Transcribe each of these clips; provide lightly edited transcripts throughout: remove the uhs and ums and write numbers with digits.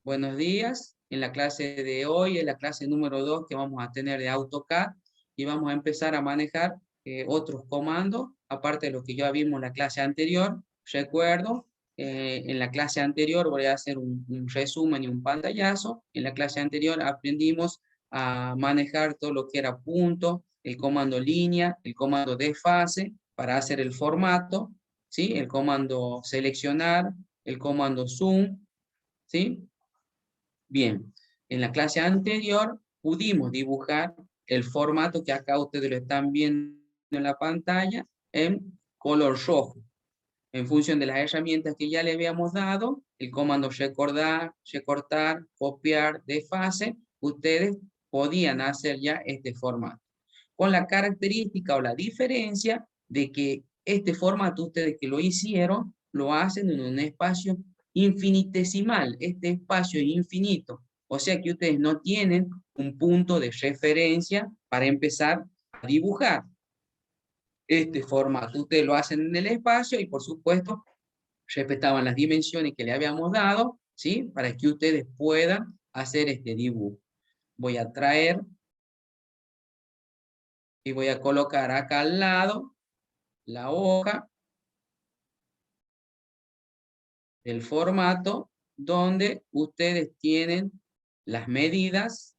Buenos días. En la clase de hoy es la clase número 2 que vamos a tener de AutoCAD y vamos a empezar a manejar otros comandos, aparte de lo que ya vimos en la clase anterior. Recuerdo, en la clase anterior voy a hacer un resumen y un pantallazo. En la clase anterior aprendimos a manejar todo lo que era punto, el comando línea, el comando desfase para hacer el formato, ¿sí? El comando seleccionar, el comando zoom, ¿sí? Bien, en la clase anterior pudimos dibujar el formato que acá ustedes lo están viendo en la pantalla en color rojo. En función de las herramientas que ya le habíamos dado, el comando recortar, copiar, desfase, ustedes podían hacer ya este formato. Con la característica o la diferencia de que este formato, ustedes que lo hicieron, lo hacen en un espacio infinitesimal, este espacio infinito. O sea que ustedes no tienen un punto de referencia para empezar a dibujar este formato. Ustedes lo hacen en el espacio y por supuesto respetaban las dimensiones que le habíamos dado, ¿sí? Para que ustedes puedan hacer este dibujo. Voy a traer y voy a colocar acá al lado la hoja, el formato, donde ustedes tienen las medidas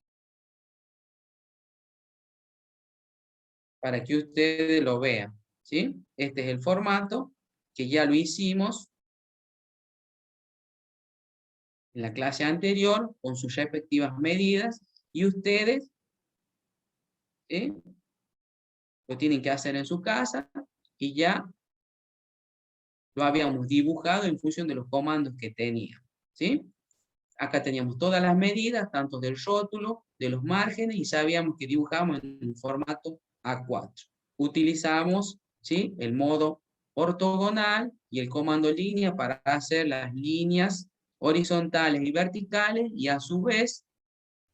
para que ustedes lo vean, ¿sí? Este es el formato que ya lo hicimos en la clase anterior con sus respectivas medidas y ustedes lo tienen que hacer en su casa y ya lo habíamos dibujado en función de los comandos que tenía, ¿sí? Acá teníamos todas las medidas, tanto del rótulo, de los márgenes, y sabíamos que dibujamos en un formato A4. Utilizamos, ¿sí?, el modo ortogonal y el comando línea para hacer las líneas horizontales y verticales, y a su vez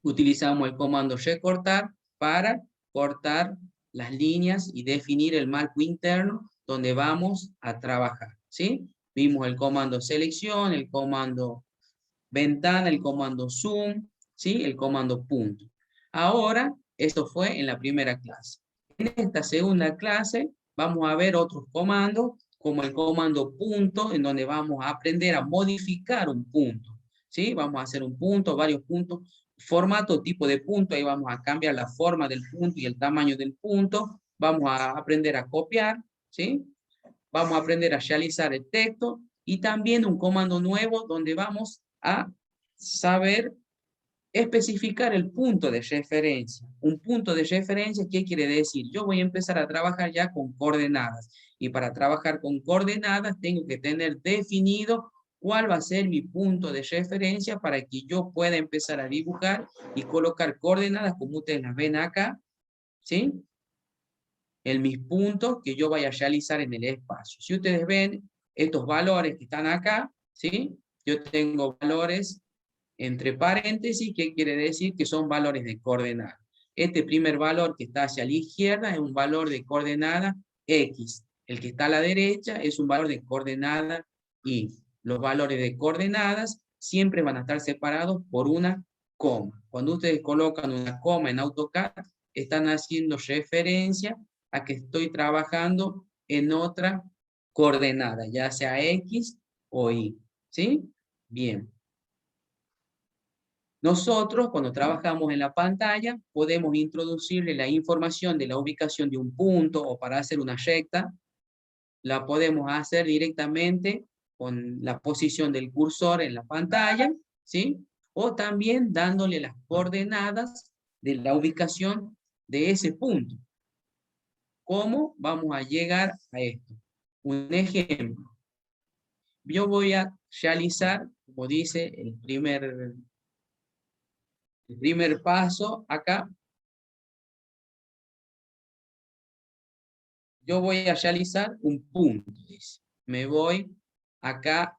utilizamos el comando recortar para cortar las líneas y definir el marco interno donde vamos a trabajar, ¿sí? Vimos el comando selección, el comando ventana, el comando zoom, ¿sí? El comando punto. Ahora, esto fue en la primera clase. En esta segunda clase vamos a ver otros comandos, como el comando punto, en donde vamos a aprender a modificar un punto, ¿sí? Vamos a hacer un punto, varios puntos, formato, tipo de punto, ahí vamos a cambiar la forma del punto y el tamaño del punto, vamos a aprender a copiar, ¿sí? Vamos a aprender a realizar el texto y también un comando nuevo donde vamos a saber especificar el punto de referencia. Un punto de referencia, ¿qué quiere decir? Yo voy a empezar a trabajar ya con coordenadas y para trabajar con coordenadas tengo que tener definido cuál va a ser mi punto de referencia para que yo pueda empezar a dibujar y colocar coordenadas como ustedes las ven acá, ¿sí? En mis puntos que yo vaya a realizar en el espacio. Si ustedes ven estos valores que están acá, ¿sí? Yo tengo valores entre paréntesis, que quiere decir que son valores de coordenada. Este primer valor que está hacia la izquierda es un valor de coordenada X. El que está a la derecha es un valor de coordenada Y. Los valores de coordenadas siempre van a estar separados por una coma. Cuando ustedes colocan una coma en AutoCAD, están haciendo referencia a que estoy trabajando en otra coordenada, ya sea X o Y. ¿Sí? Bien. Nosotros, cuando trabajamos en la pantalla, podemos introducirle la información de la ubicación de un punto o para hacer una recta, la podemos hacer directamente con la posición del cursor en la pantalla, ¿sí? O también dándole las coordenadas de la ubicación de ese punto. ¿Cómo vamos a llegar a esto? Un ejemplo. Yo voy a realizar, como dice el primer paso acá, yo voy a realizar un punto, dice. Me voy acá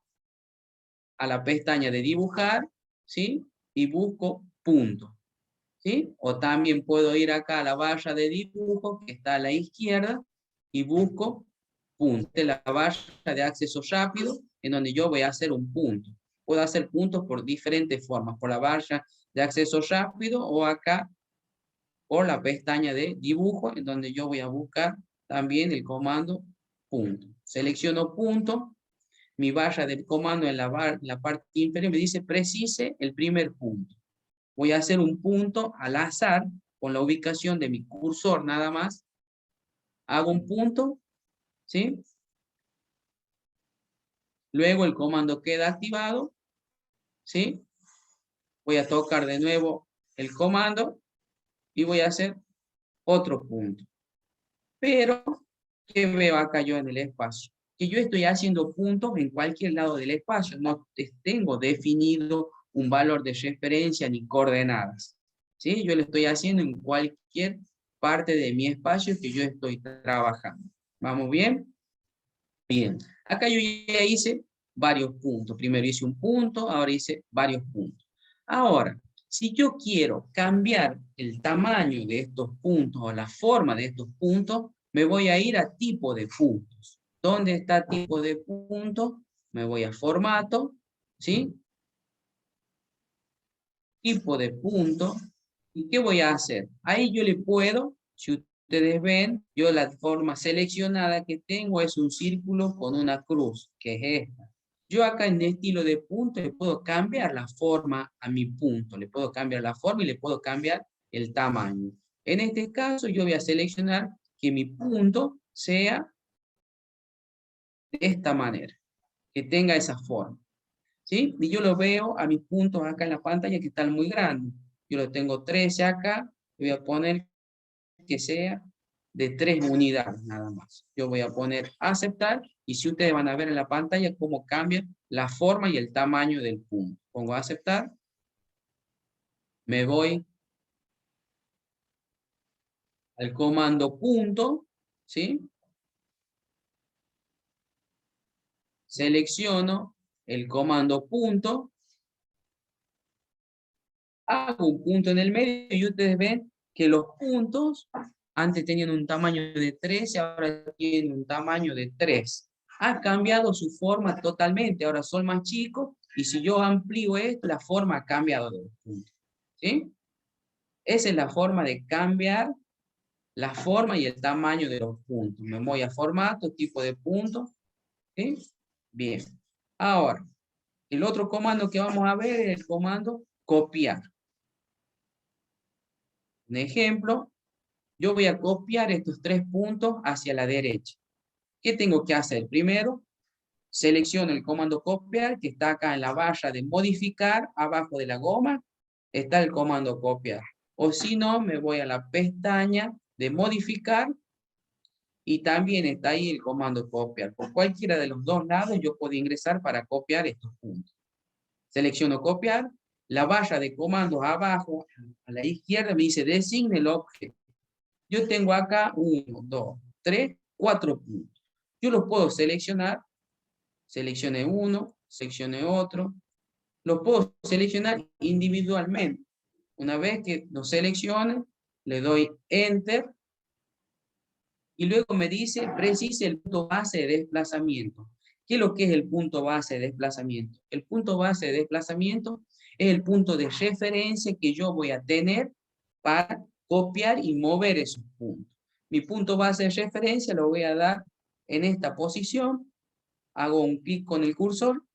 a la pestaña de dibujar, ¿sí? Y busco punto, ¿sí? O también puedo ir acá a la barra de dibujo, que está a la izquierda, y busco punto. Esta es la barra de acceso rápido, en donde yo voy a hacer un punto. Puedo hacer puntos por diferentes formas, por la barra de acceso rápido o acá por la pestaña de dibujo, en donde yo voy a buscar también el comando punto. Selecciono punto, mi barra del comando en la parte inferior me dice precise el primer punto. Voy a hacer un punto al azar con la ubicación de mi cursor nada más. Hago un punto, ¿sí? Luego el comando queda activado, ¿sí? Voy a tocar de nuevo el comando y voy a hacer otro punto. Pero, ¿qué veo acá yo en el espacio? Que yo estoy haciendo puntos en cualquier lado del espacio. No tengo definido un valor de referencia ni coordenadas. ¿Sí? Yo lo estoy haciendo en cualquier parte de mi espacio que yo estoy trabajando. ¿Vamos bien? Bien. Acá yo ya hice varios puntos. Primero hice un punto, ahora hice varios puntos. Ahora, si yo quiero cambiar el tamaño de estos puntos o la forma de estos puntos, me voy a ir a tipo de puntos. ¿Dónde está tipo de puntos? Me voy a formato, ¿sí? Tipo de punto. ¿Y qué voy a hacer? Ahí yo le puedo, si ustedes ven, yo la forma seleccionada que tengo es un círculo con una cruz, que es esta. Yo acá en estilo de punto le puedo cambiar la forma a mi punto, le puedo cambiar la forma y le puedo cambiar el tamaño. En este caso yo voy a seleccionar que mi punto sea de esta manera, que tenga esa forma. ¿Sí? Y yo lo veo a mis puntos acá en la pantalla que están muy grandes. Yo lo tengo 13 acá, voy a poner que sea de 3 unidades nada más. Yo voy a poner aceptar y si ustedes van a ver en la pantalla cómo cambia la forma y el tamaño del punto. Pongo aceptar, me voy al comando punto, ¿sí? Selecciono el comando punto, hago un punto en el medio y ustedes ven que los puntos antes tenían un tamaño de 13, ahora tienen un tamaño de 3. Ha cambiado su forma totalmente, ahora son más chicos y si yo amplío esto, la forma ha cambiado de los puntos. ¿Sí? Esa es la forma de cambiar la forma y el tamaño de los puntos. Me voy a formato, tipo de punto. ¿Sí? Bien. Ahora, el otro comando que vamos a ver es el comando copiar. Un ejemplo, yo voy a copiar estos 3 puntos hacia la derecha. ¿Qué tengo que hacer? Primero, selecciono el comando copiar, que está acá en la barra de modificar, abajo de la goma, está el comando copiar. O si no, me voy a la pestaña de modificar, y también está ahí el comando copiar. Por cualquiera de los dos lados yo puedo ingresar para copiar estos puntos. Selecciono copiar, la barra de comandos abajo, a la izquierda me dice designe el objeto. Yo tengo acá 1, 2, 3, 4 puntos. Yo los puedo seleccionar. Seleccione uno, seleccione otro. Los puedo seleccionar individualmente. Una vez que los seleccione, le doy Enter. Y luego me dice, precise el punto base de desplazamiento. ¿Qué es lo que es el punto base de desplazamiento? El punto base de desplazamiento es el punto de referencia que yo voy a tener para copiar y mover esos puntos. Mi punto base de referencia lo voy a dar en esta posición. Hago un clic con el cursor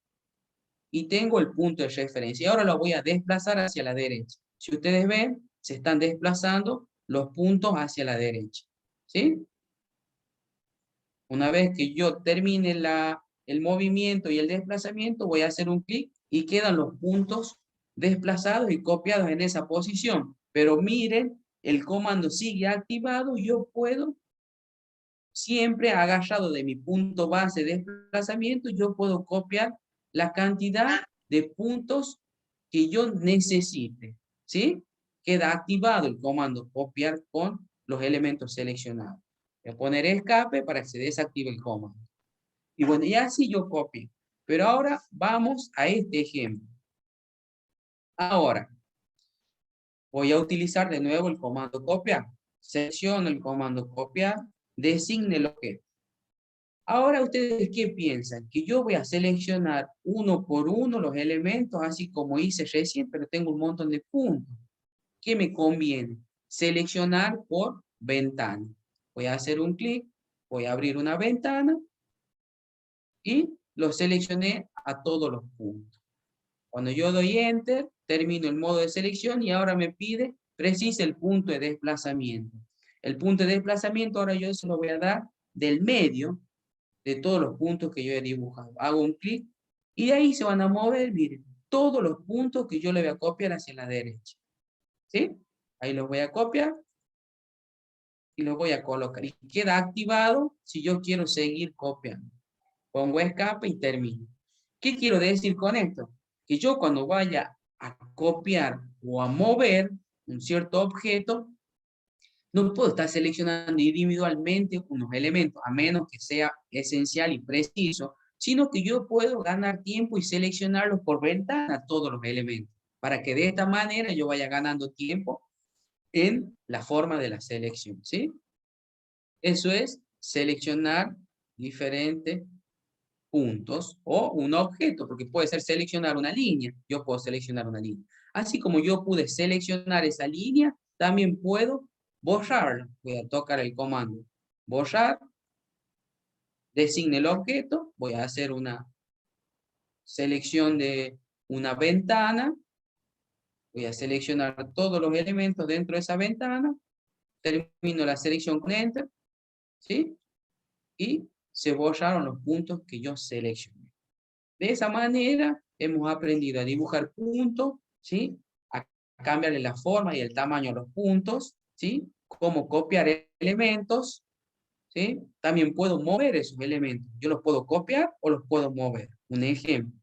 y tengo el punto de referencia. Y ahora lo voy a desplazar hacia la derecha. Si ustedes ven, se están desplazando los puntos hacia la derecha. ¿Sí? Una vez que yo termine el movimiento y el desplazamiento, voy a hacer un clic y quedan los puntos desplazados y copiados en esa posición. Pero miren, el comando sigue activado y yo puedo, siempre agarrado de mi punto base de desplazamiento, yo puedo copiar la cantidad de puntos que yo necesite. ¿Sí? Queda activado el comando copiar con los elementos seleccionados. Voy a poner escape para que se desactive el comando. Y bueno, y así yo copio. Pero ahora vamos a este ejemplo. Ahora, voy a utilizar de nuevo el comando copiar. Selecciono el comando copiar, designe el objeto. Ahora ustedes, ¿qué piensan? Que yo voy a seleccionar uno por uno los elementos, así como hice recién, pero tengo un montón de puntos. ¿Qué me conviene? Seleccionar por ventana. Voy a hacer un clic, voy a abrir una ventana y lo seleccioné a todos los puntos. Cuando yo doy Enter, termino el modo de selección y ahora me pide precise el punto de desplazamiento. El punto de desplazamiento ahora yo se lo voy a dar del medio de todos los puntos que yo he dibujado. Hago un clic y de ahí se van a mover, miren, todos los puntos que yo le voy a copiar hacia la derecha. ¿Sí? Ahí los voy a copiar y los voy a colocar. Y queda activado si yo quiero seguir copiando. Pongo escape y termino. ¿Qué quiero decir con esto? Que yo cuando vaya a copiar o a mover un cierto objeto, no puedo estar seleccionando individualmente unos elementos, a menos que sea esencial y preciso, sino que yo puedo ganar tiempo y seleccionarlos por ventana todos los elementos, para que de esta manera yo vaya ganando tiempo en la forma de la selección, ¿sí? Eso es seleccionar diferentes puntos o un objeto, porque puede ser seleccionar una línea, yo puedo seleccionar una línea. Así como yo pude seleccionar esa línea, también puedo borrarla. Voy a tocar el comando borrar, designe el objeto, voy a hacer una selección de una ventana, voy a seleccionar todos los elementos dentro de esa ventana, termino la selección con Enter, ¿sí? Y se borraron los puntos que yo seleccioné. De esa manera hemos aprendido a dibujar puntos, ¿sí? A cambiarle la forma y el tamaño a los puntos, ¿sí? Cómo copiar elementos, ¿sí? También puedo mover esos elementos. Yo los puedo copiar o los puedo mover. Un ejemplo.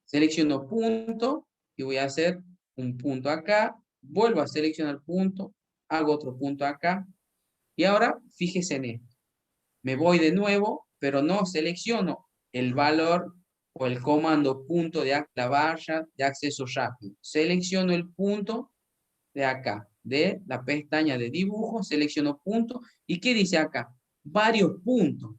Selecciono punto y voy a hacer un punto acá. Vuelvo a seleccionar punto, hago otro punto acá. Y ahora fíjese en esto. Me voy de nuevo, pero no selecciono el valor o el comando punto de la barra de acceso rápido. Selecciono el punto de acá, de la pestaña de dibujo, selecciono punto. ¿Y qué dice acá? Varios puntos.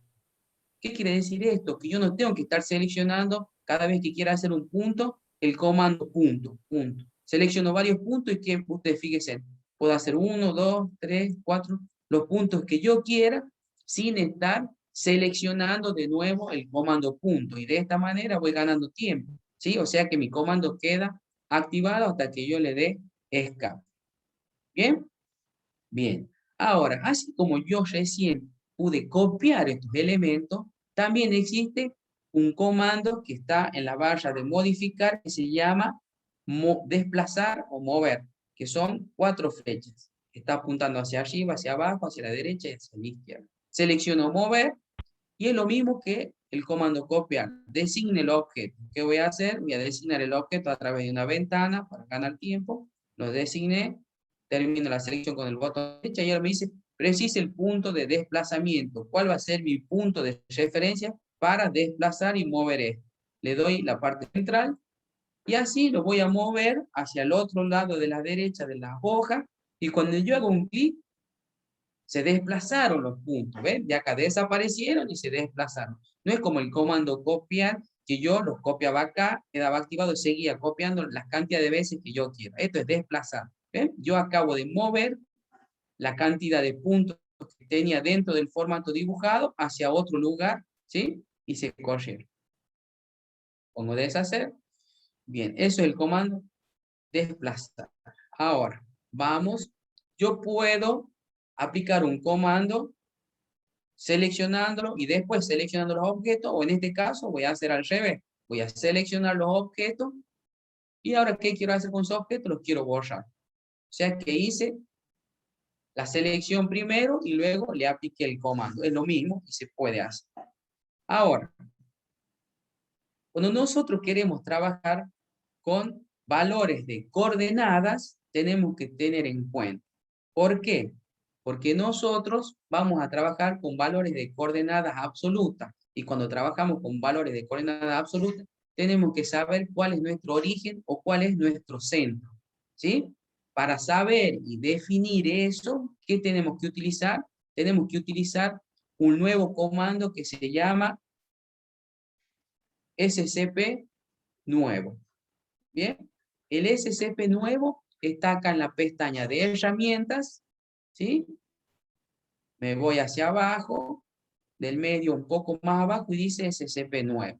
¿Qué quiere decir esto? Que yo no tengo que estar seleccionando cada vez que quiera hacer un punto, el comando punto, punto. Selecciono varios puntos y que ustedes fíjense, puedo hacer 1, 2, 3, 4, los puntos que yo quiera sin estar seleccionando de nuevo el comando punto. Y de esta manera voy ganando tiempo, ¿sí? O sea que mi comando queda activado hasta que yo le dé escape. ¿Bien? Bien. Ahora, así como yo recién pude copiar estos elementos, también existe un comando que está en la barra de modificar que se llama desplazar o mover, que son 4 flechas. Está apuntando hacia arriba, hacia abajo, hacia la derecha y hacia la izquierda. Selecciono mover y es lo mismo que el comando copiar. Designe el objeto. ¿Qué voy a hacer? Voy a designar el objeto a través de una ventana para ganar tiempo. Lo designé, termino la selección con el botón derecha y ahora me dice, precise el punto de desplazamiento. ¿Cuál va a ser mi punto de referencia para desplazar y mover esto? Le doy la parte central y así lo voy a mover hacia el otro lado de la derecha de la hoja y cuando yo hago un clic, se desplazaron los puntos, ¿ven? De acá desaparecieron y se desplazaron. No es como el comando copiar, que yo los copiaba acá, quedaba activado y seguía copiando las cantidades de veces que yo quiera. Esto es desplazar, ¿ven? Yo acabo de mover la cantidad de puntos que tenía dentro del formato dibujado hacia otro lugar, ¿sí? Y se corrieron. Pongo deshacer. Bien, eso es el comando desplazar. Ahora, vamos. Yo puedo aplicar un comando seleccionándolo y después seleccionando los objetos, o en este caso voy a hacer al revés. Voy a seleccionar los objetos y ahora, ¿qué quiero hacer con esos objetos? Los quiero borrar. O sea que hice la selección primero y luego le apliqué el comando. Es lo mismo y se puede hacer. Ahora, cuando nosotros queremos trabajar con valores de coordenadas, tenemos que tener en cuenta. ¿Por qué? Porque nosotros vamos a trabajar con valores de coordenadas absolutas. Y cuando trabajamos con valores de coordenadas absolutas, tenemos que saber cuál es nuestro origen o cuál es nuestro centro. ¿Sí? Para saber y definir eso, ¿qué tenemos que utilizar? Tenemos que utilizar un nuevo comando que se llama SCP nuevo. Bien, el SCP nuevo está acá en la pestaña de herramientas, ¿sí? Me voy hacia abajo, del medio un poco más abajo y dice SCP nuevo.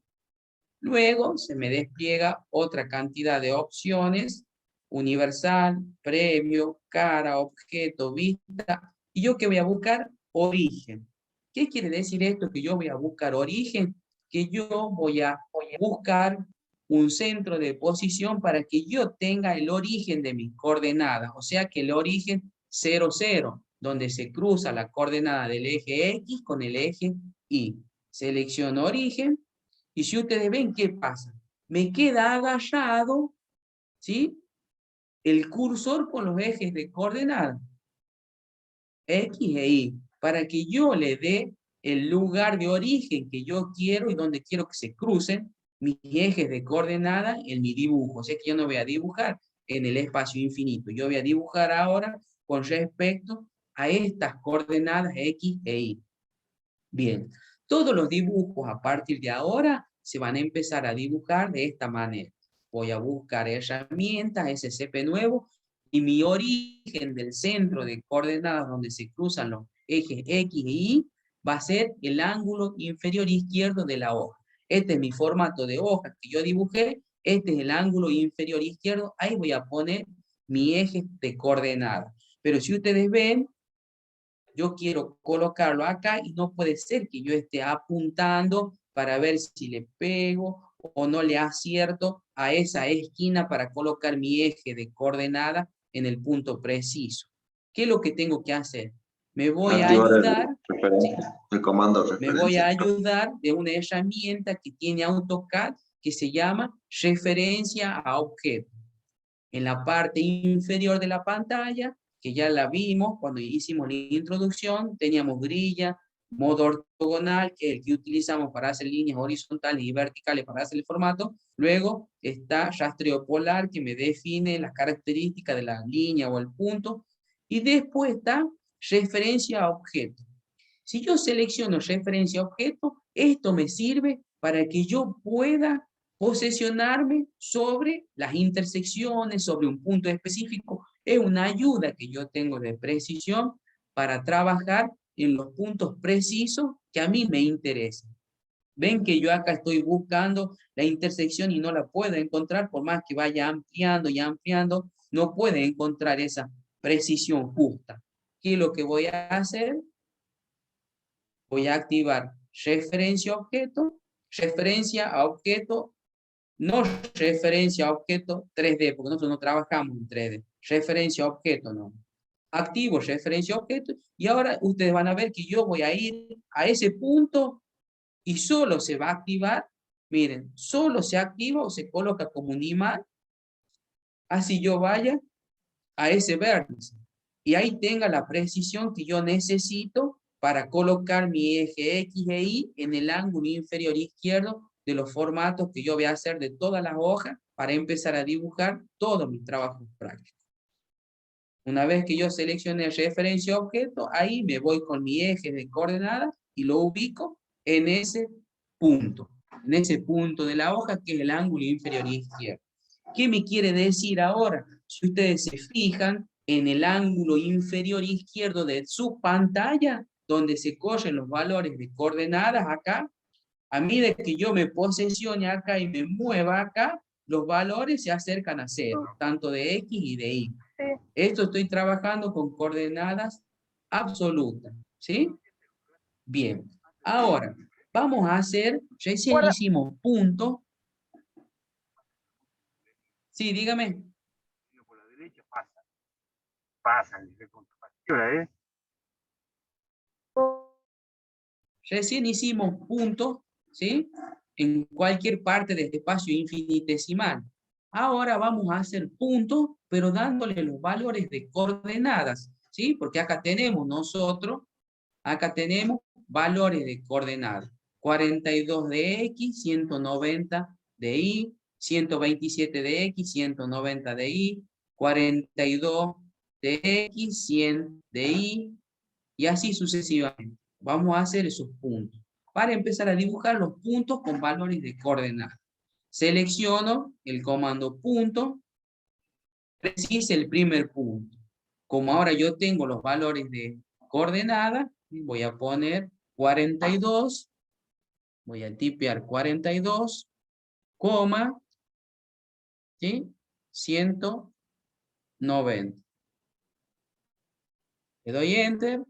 Luego se me despliega otra cantidad de opciones, universal, previo, cara, objeto, vista, y yo que voy a buscar origen. ¿Qué quiere decir esto? Que yo voy a buscar origen, que yo voy a buscar un centro de posición para que yo tenga el origen de mis coordenadas, o sea que el origen 0, 0, donde se cruza la coordenada del eje X con el eje Y. Selecciono origen, y si ustedes ven, ¿qué pasa? Me queda agachado, ¿sí? El cursor con los ejes de coordenadas, X e Y, para que yo le dé el lugar de origen que yo quiero y donde quiero que se crucen mis ejes de coordenadas en mi dibujo. O sea que yo no voy a dibujar en el espacio infinito. Yo voy a dibujar ahora con respecto a estas coordenadas X e Y. Bien, todos los dibujos a partir de ahora se van a empezar a dibujar de esta manera. Voy a buscar herramientas, SCP nuevo, y mi origen del centro de coordenadas donde se cruzan los ejes X y Y va a ser el ángulo inferior izquierdo de la hoja. Este es mi formato de hoja que yo dibujé, este es el ángulo inferior izquierdo, ahí voy a poner mi eje de coordenadas. Pero si ustedes ven, yo quiero colocarlo acá y no puede ser que yo esté apuntando para ver si le pego o no le acierto a esa esquina para colocar mi eje de coordenada en el punto preciso. ¿Qué es lo que tengo que hacer? Me voy a Activar ayudar, ¿sí? el comando Me voy referencia. a ayudar de una herramienta que tiene AutoCAD que se llama referencia a objeto. En la parte inferior de la pantalla, que ya la vimos cuando hicimos la introducción, teníamos grilla, modo ortogonal, que es el que utilizamos para hacer líneas horizontales y verticales para hacer el formato. Luego está rastreo polar, que me define las características de la línea o el punto. Y después está referencia a objeto. Si yo selecciono referencia a objeto, esto me sirve para que yo pueda posesionarme sobre las intersecciones, sobre un punto específico. Es una ayuda que yo tengo de precisión para trabajar en los puntos precisos que a mí me interesan. Ven que yo acá estoy buscando la intersección y no la puedo encontrar, por más que vaya ampliando y ampliando, no puede encontrar esa precisión justa. ¿Qué es lo que voy a hacer? Voy a activar referencia a objeto, no referencia a objeto 3D, porque nosotros no trabajamos en 3D. Referencia a objeto, no. Activo referencia a objeto, y ahora ustedes van a ver que yo voy a ir a ese punto y solo se va a activar, miren, solo se activa o se coloca como un imán, así yo vaya a ese vértice. Y ahí tenga la precisión que yo necesito para colocar mi eje X e Y en el ángulo inferior izquierdo de los formatos que yo voy a hacer de todas las hojas para empezar a dibujar todos mis trabajos prácticos. Una vez que yo seleccione referencia a objeto, ahí me voy con mi eje de coordenadas y lo ubico en ese punto de la hoja que es el ángulo inferior izquierdo. ¿Qué me quiere decir ahora? Si ustedes se fijan en el ángulo inferior izquierdo de su pantalla, donde se corren los valores de coordenadas acá, a medida que yo me posesione acá y me mueva acá, los valores se acercan a 0, tanto de X y de Y. Esto estoy trabajando con coordenadas absolutas, ¿sí? Bien. Ahora, vamos a hacer, recién hicimos punto. Sí, dígame. Por la derecha pasan, ¿qué hora es? Recién hicimos punto, ¿sí? En cualquier parte de este espacio infinitesimal. Ahora vamos a hacer punto, pero dándole los valores de coordenadas, ¿sí? Porque acá tenemos nosotros, acá tenemos valores de coordenadas. 42 de X, 190 de Y, 127 de X, 190 de Y, 42 de X, 100 de Y, y así sucesivamente. Vamos a hacer esos puntos. Para empezar a dibujar los puntos con valores de coordenada. Selecciono el comando punto, precise el primer punto. Como ahora yo tengo los valores de coordenada, voy a poner 42, voy a tipear 42, coma, ¿sí? 190. Le doy Enter.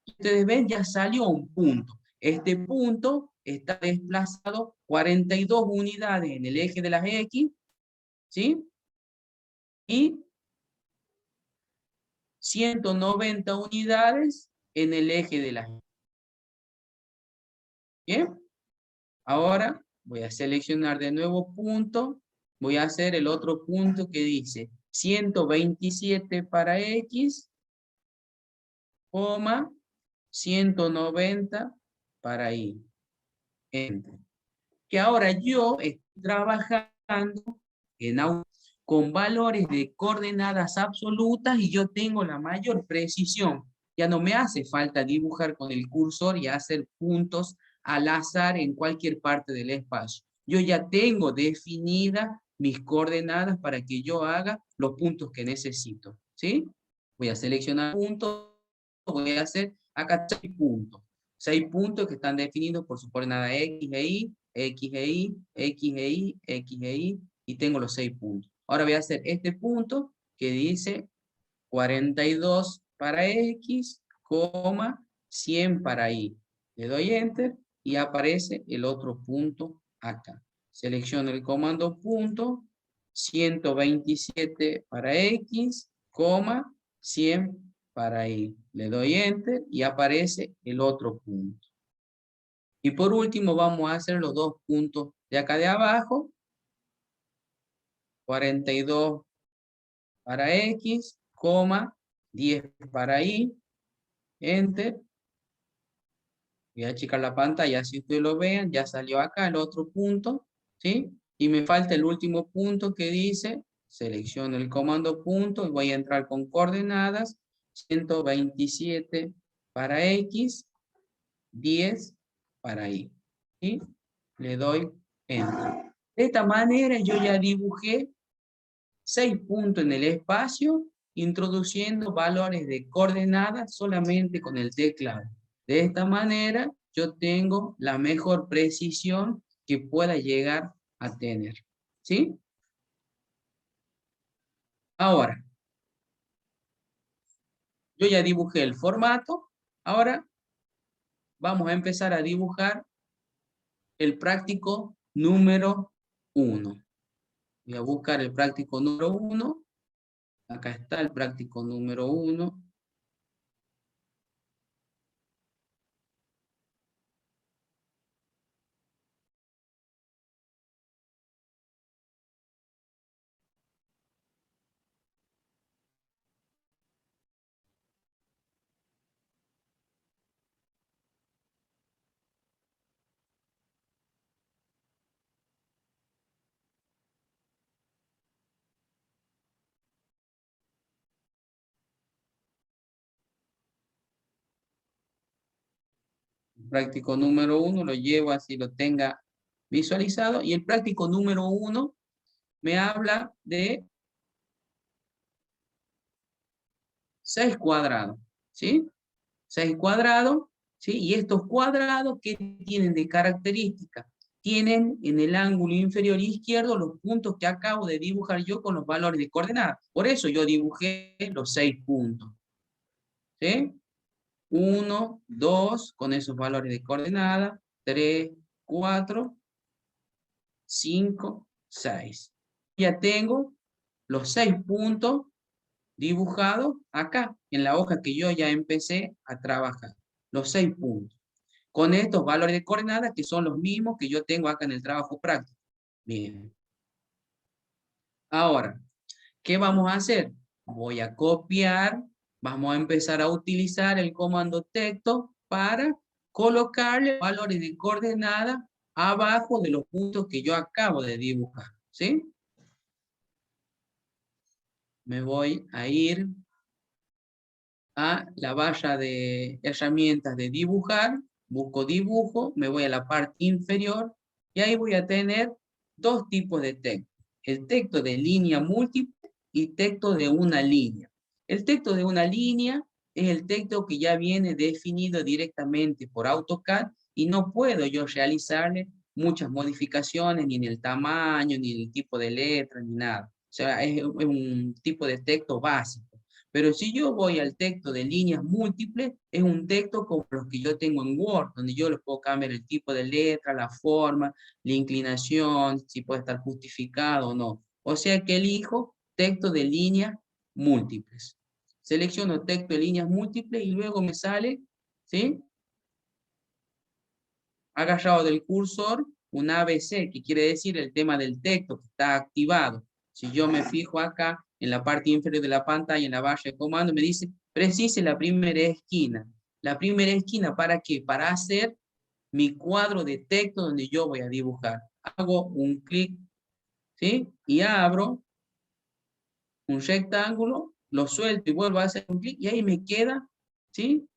Ustedes ven, ya salió un punto. Este punto está desplazado 42 unidades en el eje de las X, ¿sí? Y 190 unidades en el eje de las Y. ¿Bien? Ahora voy a seleccionar de nuevo punto. Voy a hacer el otro punto que dice 127 para X, coma, 190 para Y. Enter. Que ahora yo estoy trabajando con valores de coordenadas absolutas y yo tengo la mayor precisión. Ya no me hace falta dibujar con el cursor y hacer puntos al azar en cualquier parte del espacio. Yo ya tengo definidas mis coordenadas para que yo haga los puntos que necesito. ¿Sí? Voy a seleccionar puntos, voy a hacer acá 6 puntos. 6 puntos que están definidos por su coordenada X e Y, X e Y, X e Y, X e Y, y tengo los 6 puntos. Ahora voy a hacer este punto que dice 42 para X, 100 para Y. Le doy Enter y aparece el otro punto acá. Selecciono el comando punto, 127 para X, 100 para Y. Le doy Enter y aparece el otro punto. Y por último vamos a hacer los dos puntos de acá de abajo. 42 para X, 10 para Y. Enter. Voy a achicar la pantalla, así ustedes lo vean. Ya salió acá el otro punto, ¿sí? Y me falta el último punto que dice, selecciono el comando punto y voy a entrar con coordenadas. 127 para X, 10 para Y. ¿Sí? Le doy Enter. De esta manera yo ya dibujé 6 puntos en el espacio, introduciendo valores de coordenadas solamente con el teclado. De esta manera yo tengo la mejor precisión que pueda llegar a tener. ¿Sí? Ahora, yo ya dibujé el formato. Ahora vamos a empezar a dibujar el práctico número 1. Voy a buscar el práctico número 1. Acá está el práctico número 1. El práctico número 1 lo llevo así lo tenga visualizado. Y el práctico número 1 me habla de 6 cuadrados. ¿Sí? 6 cuadrados. ¿Sí? Y estos cuadrados, ¿qué tienen de característica? Tienen en el ángulo inferior izquierdo los puntos que acabo de dibujar yo con los valores de coordenadas. Por eso yo dibujé los 6 puntos. ¿Sí? 1, 2, con esos valores de coordenadas. 3, 4, 5, 6. Ya tengo los 6 puntos dibujados acá, en la hoja que yo ya empecé a trabajar. Los 6 puntos. Con estos valores de coordenadas que son los mismos que yo tengo acá en el trabajo práctico. Bien. Ahora, ¿qué vamos a hacer? Voy a copiar, vamos a empezar a utilizar el comando texto para colocarle valores de coordenadas abajo de los puntos que yo acabo de dibujar. ¿Sí? Me voy a ir a la barra de herramientas de dibujar, busco dibujo, me voy a la parte inferior y ahí voy a tener dos tipos de texto. El texto de línea múltiple y texto de una línea. El texto de una línea es el texto que ya viene definido directamente por AutoCAD y no puedo yo realizarle muchas modificaciones ni en el tamaño, ni en el tipo de letra, ni nada. O sea, es un tipo de texto básico. Pero si yo voy al texto de líneas múltiples, es un texto como los que yo tengo en Word, donde yo les puedo cambiar el tipo de letra, la forma, la inclinación, si puede estar justificado o no. O sea que elijo texto de líneas múltiples. Selecciono texto de líneas múltiples y luego me sale, ¿sí? Agarrado del cursor, un ABC, que quiere decir el tema del texto que está activado. Si yo me fijo acá, en la parte inferior de la pantalla, en la barra de comando, me dice, precise la primera esquina. La primera esquina, ¿para qué? Para hacer mi cuadro de texto donde yo voy a dibujar. Hago un clic, ¿sí? Y abro un rectángulo, lo suelto y vuelvo a hacer un clic, y ahí me queda, ¿sí?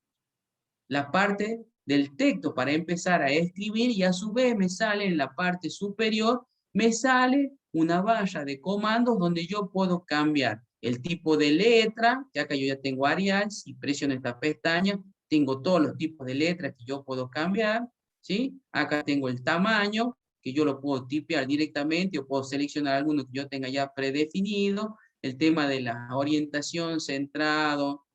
La parte del texto para empezar a escribir y a su vez me sale en la parte superior, me sale una barra de comandos donde yo puedo cambiar el tipo de letra, ya que yo ya tengo Arial, si presiono esta pestaña, tengo todos los tipos de letras que yo puedo cambiar, ¿sí? Acá tengo el tamaño, que yo lo puedo tipear directamente o puedo seleccionar alguno que yo tenga ya predefinido, el tema de la orientación, centrado,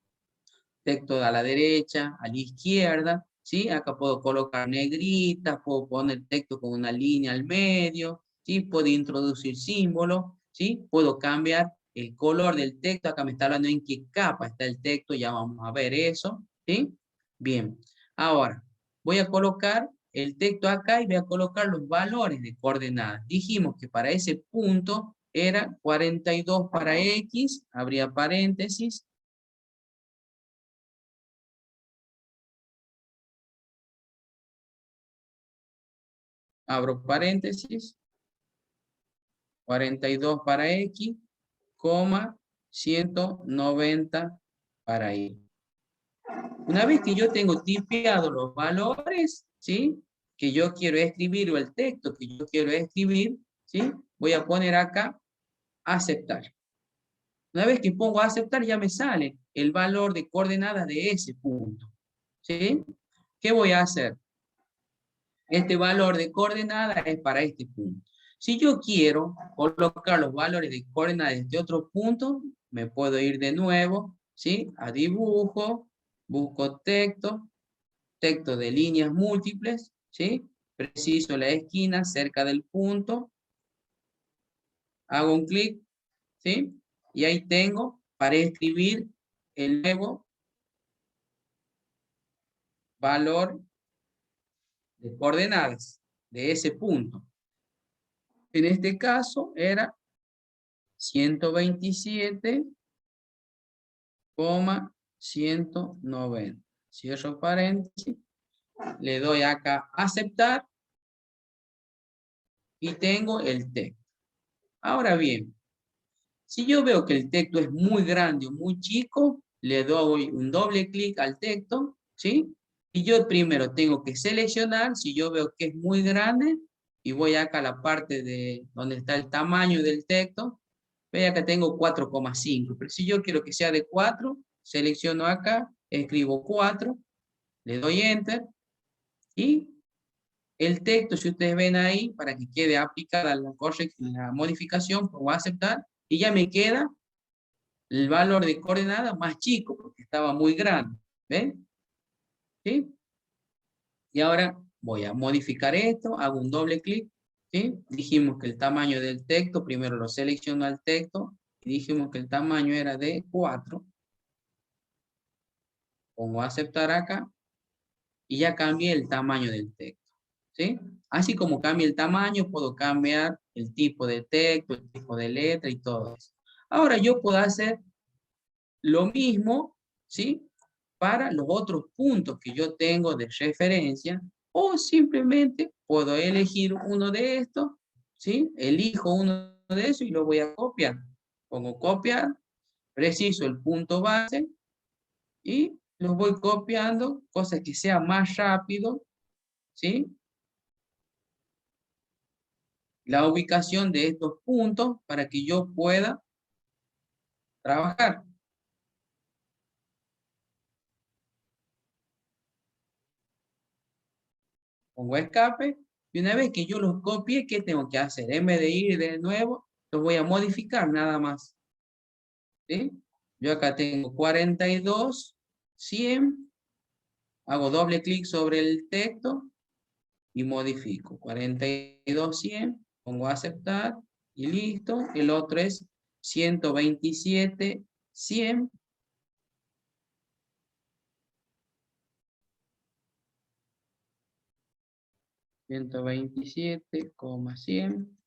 texto a la derecha, a la izquierda, ¿sí? Acá puedo colocar negritas, puedo poner texto con una línea al medio, ¿sí? Puedo introducir símbolos, ¿sí? Puedo cambiar el color del texto, acá me está hablando en qué capa está el texto, ya vamos a ver eso, ¿sí? Bien, ahora voy a colocar el texto acá y voy a colocar los valores de coordenadas. Dijimos que para ese punto era 42 para X, habría paréntesis, abro paréntesis, 42 para X, coma, 190 para Y. Una vez que yo tengo tipeado los valores, ¿sí? Que yo quiero escribir o el texto que yo quiero escribir, ¿sí? Voy a poner acá, aceptar. Una vez que pongo aceptar, ya me sale el valor de coordenadas de ese punto, ¿sí? ¿Qué voy a hacer? Este valor de coordenada es para este punto. Si yo quiero colocar los valores de coordenadas de otro punto, me puedo ir de nuevo, ¿sí? A dibujo, busco texto, texto de líneas múltiples, ¿sí? Preciso la esquina cerca del punto, hago un clic, ¿sí? Y ahí tengo para escribir el nuevo valor de coordenadas de ese punto. En este caso era 127,190. Cierro paréntesis, le doy acá aceptar y tengo el texto. Ahora bien, si yo veo que el texto es muy grande o muy chico, le doy un doble clic al texto, ¿sí? Y yo primero tengo que seleccionar, si yo veo que es muy grande, y voy acá a la parte de donde está el tamaño del texto, vea que tengo 4,5, pero si yo quiero que sea de 4, selecciono acá, escribo 4, le doy Enter, y el texto, si ustedes ven ahí, para que quede aplicada la modificación, pongo aceptar, y ya me queda el valor de coordenada más chico, porque estaba muy grande, ¿ven? ¿Sí? Y ahora voy a modificar esto, hago un doble clic, ¿sí? Dijimos que el tamaño del texto, primero lo selecciono al texto, y dijimos que el tamaño era de 4, pongo aceptar acá, y ya cambié el tamaño del texto, ¿sí? Así como cambia el tamaño, puedo cambiar el tipo de texto, el tipo de letra y todo eso. Ahora yo puedo hacer lo mismo, ¿sí? Para los otros puntos que yo tengo de referencia, o simplemente puedo elegir uno de estos, ¿sí? Elijo uno de esos y lo voy a copiar. Pongo copiar, preciso el punto base, y los voy copiando, cosa que sea más rápido, ¿sí? La ubicación de estos puntos para que yo pueda trabajar. Pongo escape, y una vez que yo los copie, ¿qué tengo que hacer? En vez de ir de nuevo, los voy a modificar nada más, ¿sí? Yo acá tengo 42, 100, hago doble clic sobre el texto y modifico. 42, 100, pongo aceptar y listo. El otro es 127, 100. 127,100.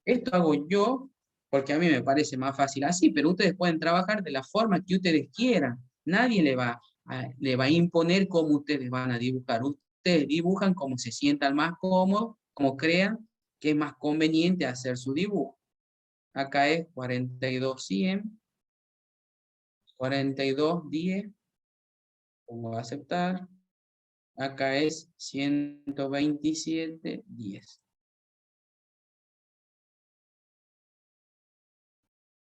Esto hago yo porque a mí me parece más fácil así, pero ustedes pueden trabajar de la forma que ustedes quieran. Nadie le va a imponer cómo ustedes van a dibujar. Ustedes dibujan como se sientan más cómodos, como crean que es más conveniente hacer su dibujo. Acá es 42,100, 42,10, pongo a aceptar. Acá es 127,10.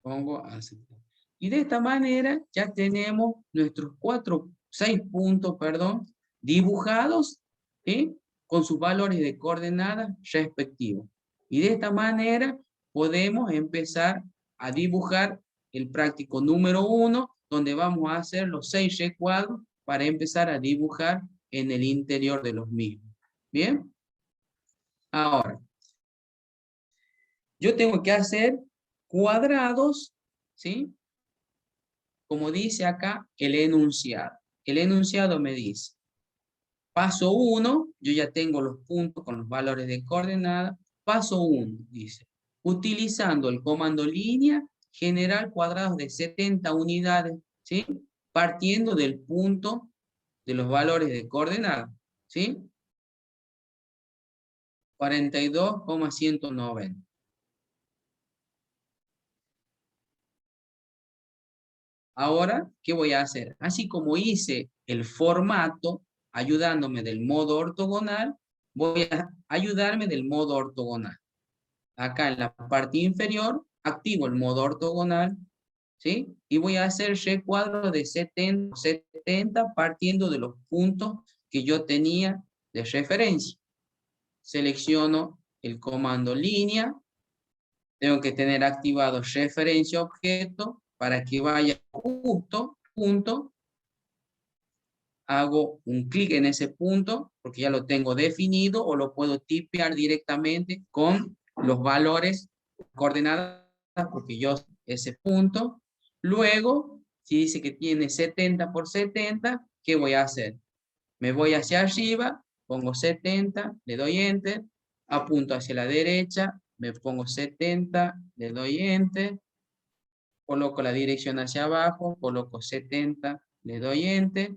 Pongo a aceptar. Y de esta manera ya tenemos nuestros 6 puntos, perdón, dibujados, ¿sí? Con sus valores de coordenadas respectivos. Y de esta manera podemos empezar a dibujar el práctico número 1, donde vamos a hacer los 6 recuadros para empezar a dibujar en el interior de los mismos. ¿Bien? Ahora, yo tengo que hacer cuadrados, ¿sí? Como dice acá, el enunciado. El enunciado me dice, paso 1, yo ya tengo los puntos con los valores de coordenada. Paso 1, dice, utilizando el comando línea, generar cuadrados de 70 unidades, ¿sí? Partiendo del punto de los valores de coordenada, ¿sí? 42,190. Ahora, ¿qué voy a hacer? Así como hice el formato, ayudándome del modo ortogonal, voy a ayudarme del modo ortogonal. Acá en la parte inferior, activo el modo ortogonal, ¿sí? Y voy a hacer recuadro de 70 partiendo de los puntos que yo tenía de referencia. Selecciono el comando línea, tengo que tener activado referencia objeto para que vaya justo, punto, hago un clic en ese punto porque ya lo tengo definido o lo puedo tipear directamente con los valores coordenadas porque yo ese punto. Luego, si dice que tiene 70 por 70, ¿qué voy a hacer? Me voy hacia arriba, pongo 70, le doy enter, apunto hacia la derecha, me pongo 70, le doy enter, coloco la dirección hacia abajo, coloco 70, le doy enter,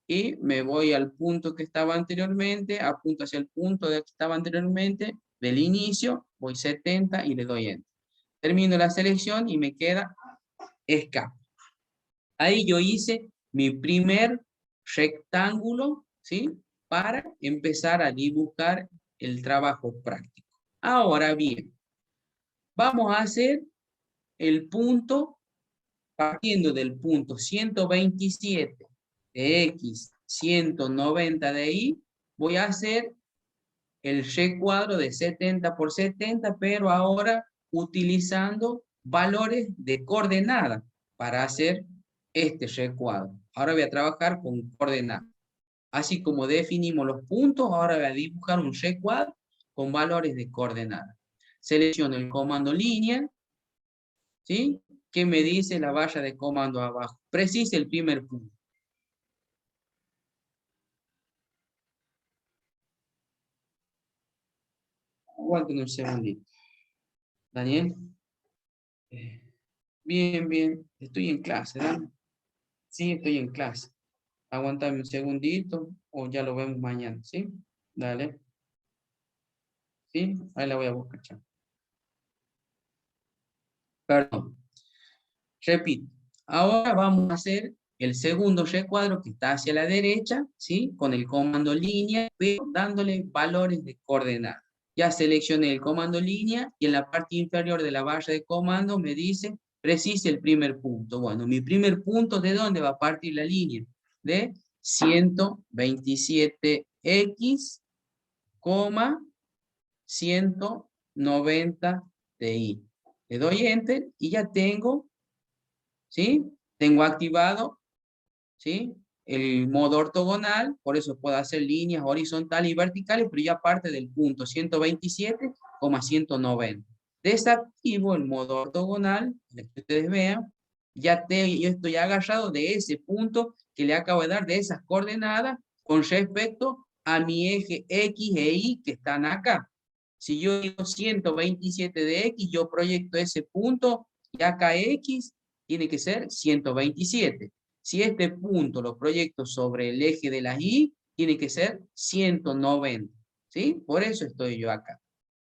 y me voy al punto que estaba anteriormente, apunto hacia el punto que estaba anteriormente, del inicio, voy 70 y le doy enter. Termino la selección y me queda escape. Ahí yo hice mi primer rectángulo, ¿sí? Para empezar a dibujar el trabajo práctico. Ahora bien, vamos a hacer el punto, partiendo del punto 127 de X, 190 de Y, voy a hacer el recuadro de 70 por 70, pero ahora utilizando valores de coordenada para hacer este recuadro. Ahora voy a trabajar con coordenadas. Así como definimos los puntos, ahora voy a dibujar un recuadro con valores de coordenada. Selecciono el comando línea, ¿sí? ¿Qué me dice la barra de comando abajo? Precise el primer punto. Aguanten un segundito. Daniel. Eh, Bien, bien. Estoy en clase, ¿verdad? Sí, estoy en clase. Aguántame un segundito o ya lo vemos mañana, ¿sí? Dale. ¿Sí? Ahí la voy a buscar, chao. Perdón. Repito. Ahora vamos a hacer el segundo recuadro que está hacia la derecha, ¿sí? Con el comando línea, pero dándole valores de coordenada. Ya seleccioné el comando línea y en la parte inferior de la barra de comando me dice, precise el primer punto. Bueno, mi primer punto, ¿de dónde va a partir la línea? De 127x, 190 de i. Le doy Enter y ya tengo, ¿sí? Tengo activado, ¿sí? El modo ortogonal, por eso puedo hacer líneas horizontales y verticales, pero ya parte del punto 127,190. Desactivo el modo ortogonal, para que ustedes vean, yo estoy agarrado de ese punto que le acabo de dar, de esas coordenadas, con respecto a mi eje X e Y que están acá. Si yo digo 127 de X, yo proyecto ese punto, y acá X tiene que ser 127. Si este punto lo proyecto sobre el eje de las Y, tiene que ser 190. ¿Sí? Por eso estoy yo acá.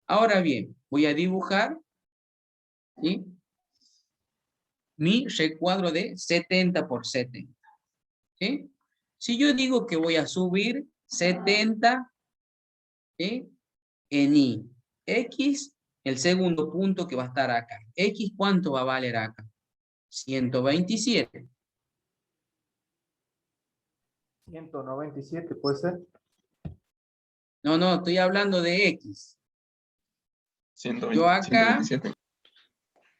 Ahora bien, voy a dibujar, ¿sí? Mi recuadro de 70 por 70. ¿Sí? Si yo digo que voy a subir 70, ¿sí? En Y, X, el segundo punto que va a estar acá. X, ¿cuánto va a valer acá? 127. 197 puede ser. No, estoy hablando de X. 120, Yo acá, 127.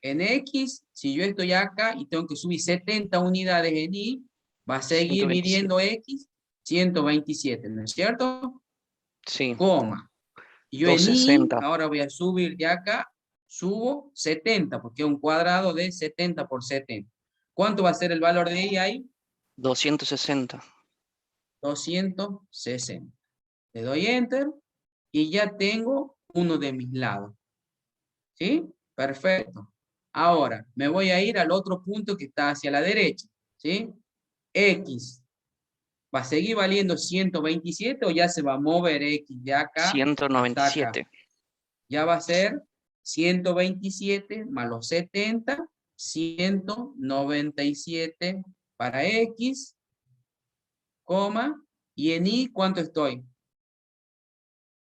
en X, si yo estoy acá y tengo que subir 70 unidades en Y, va a seguir 127. midiendo X 127, ¿no es cierto? Sí, Coma. Y yo en Y, 260. ahora voy a subir de acá, subo 70, porque es un cuadrado de 70 por 70. ¿Cuánto va a ser el valor de Y ahí? 260. 260. Le doy Enter y ya tengo uno de mis lados. ¿Sí? Perfecto. Ahora, me voy a ir al otro punto que está hacia la derecha. ¿Sí? X. ¿Va a seguir valiendo 127 o ya se va a mover X de acá hasta acá? 197. Ya va a ser 127 más los 70, 197 para X, coma, y en Y, ¿cuánto estoy?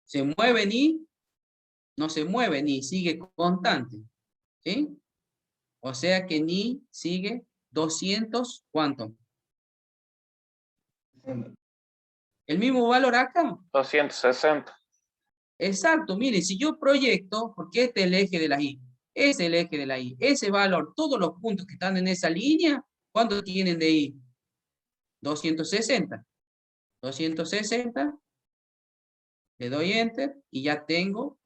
¿Se mueve en Y? No se mueve ni sigue constante. ¿Sí? O sea que ni sigue 200, ¿cuánto? El mismo valor acá. 260. Exacto, mire, si yo proyecto, porque este es el eje de la Y, es el eje de la Y, ese valor, todos los puntos que están en esa línea, ¿cuánto tienen de Y? 260. 260, le doy Enter y ya tengo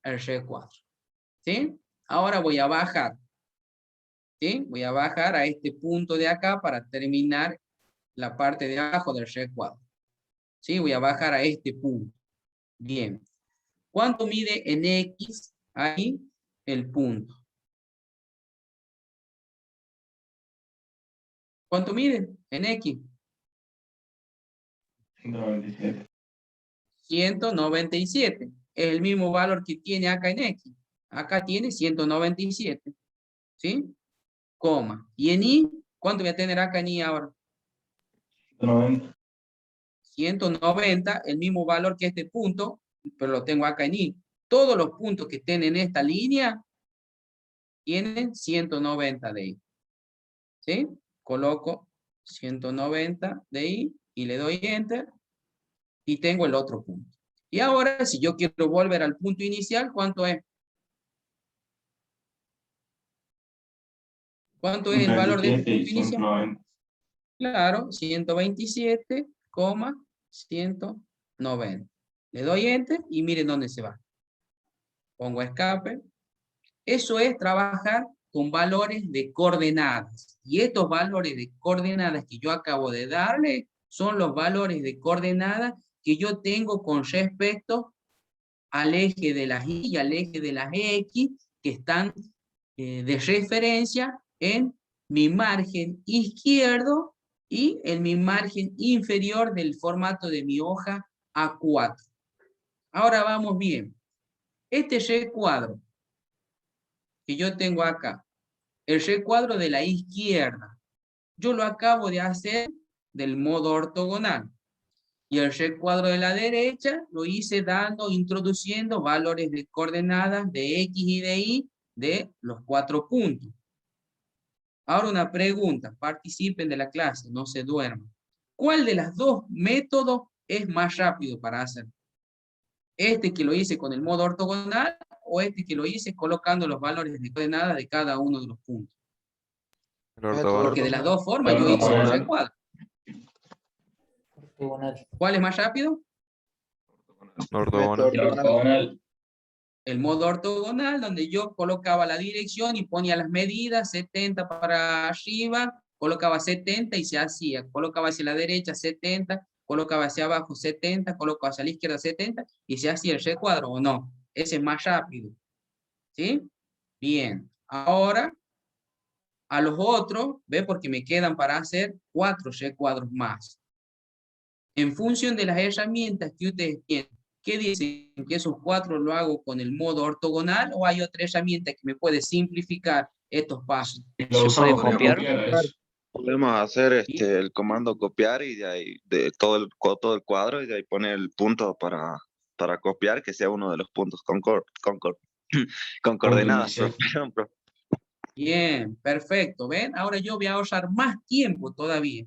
el recuadro. ¿Sí? Ahora voy a bajar. ¿Sí? Voy a bajar a este punto de acá para terminar la parte de abajo del recuadro. ¿Sí? Voy a bajar a este punto. Bien. ¿Cuánto mide en X ahí el punto? ¿Cuánto mide en X? 197. 197. Es el mismo valor que tiene acá en X. Acá tiene 197. ¿Sí? Coma. Y en Y, ¿cuánto voy a tener acá en Y ahora? 190. 190, el mismo valor que este punto, pero lo tengo acá en Y. Todos los puntos que estén en esta línea tienen 190 de I. ¿Sí? Coloco 190 de I y le doy Enter y tengo el otro punto. Y ahora, si yo quiero volver al punto inicial, ¿cuánto es? ¿Cuánto es el valor del 127 y punto inicial? 190. Claro, 127,190. Le doy Enter y miren dónde se va. Pongo escape. Eso es trabajar con valores de coordenadas. Y estos valores de coordenadas que yo acabo de darle son los valores de coordenadas que yo tengo con respecto al eje de las Y y al eje de las X que están de referencia en mi margen izquierdo y en mi margen inferior del formato de mi hoja A4. Ahora vamos bien. Este recuadro que yo tengo acá, el recuadro de la izquierda. Yo lo acabo de hacer del modo ortogonal. Y el recuadro de la derecha lo hice introduciendo valores de coordenadas de X y de Y de los 4 puntos. Ahora una pregunta, participen de la clase, no se duerman. ¿Cuál de los dos métodos es más rápido para hacer? ¿Este que lo hice con el modo ortogonal o este que lo hice colocando los valores de coordenadas de cada uno de los puntos? Porque de las dos formas yo hice un recuadro. ¿Cuál es más rápido? Ortogonal. El modo ortogonal, donde yo colocaba la dirección y ponía las medidas, 70 para arriba, colocaba 70 y se hacía. Colocaba hacia la derecha 70, colocaba hacia abajo 70, colocaba hacia la izquierda 70 y se hacía el recuadro, ¿o no? Ese es más rápido. ¿Sí? Bien. Ahora, a los otros, ¿ve? Porque me quedan para hacer 4 recuadros más. En función de las herramientas que ustedes tienen, ¿qué dicen? ¿Que esos 4 lo hago con el modo ortogonal o hay otra herramienta que me puede simplificar estos pasos? Lo usamos para copiar? copiar eso. Podemos hacer ¿Sí? el comando copiar y de ahí de todo el cuadro y de ahí poner el punto para copiar que sea uno de los puntos con coordenadas. inicial. Perdón, profe. Bien, perfecto. ¿Ven? Ahora yo voy a ahorrar más tiempo todavía.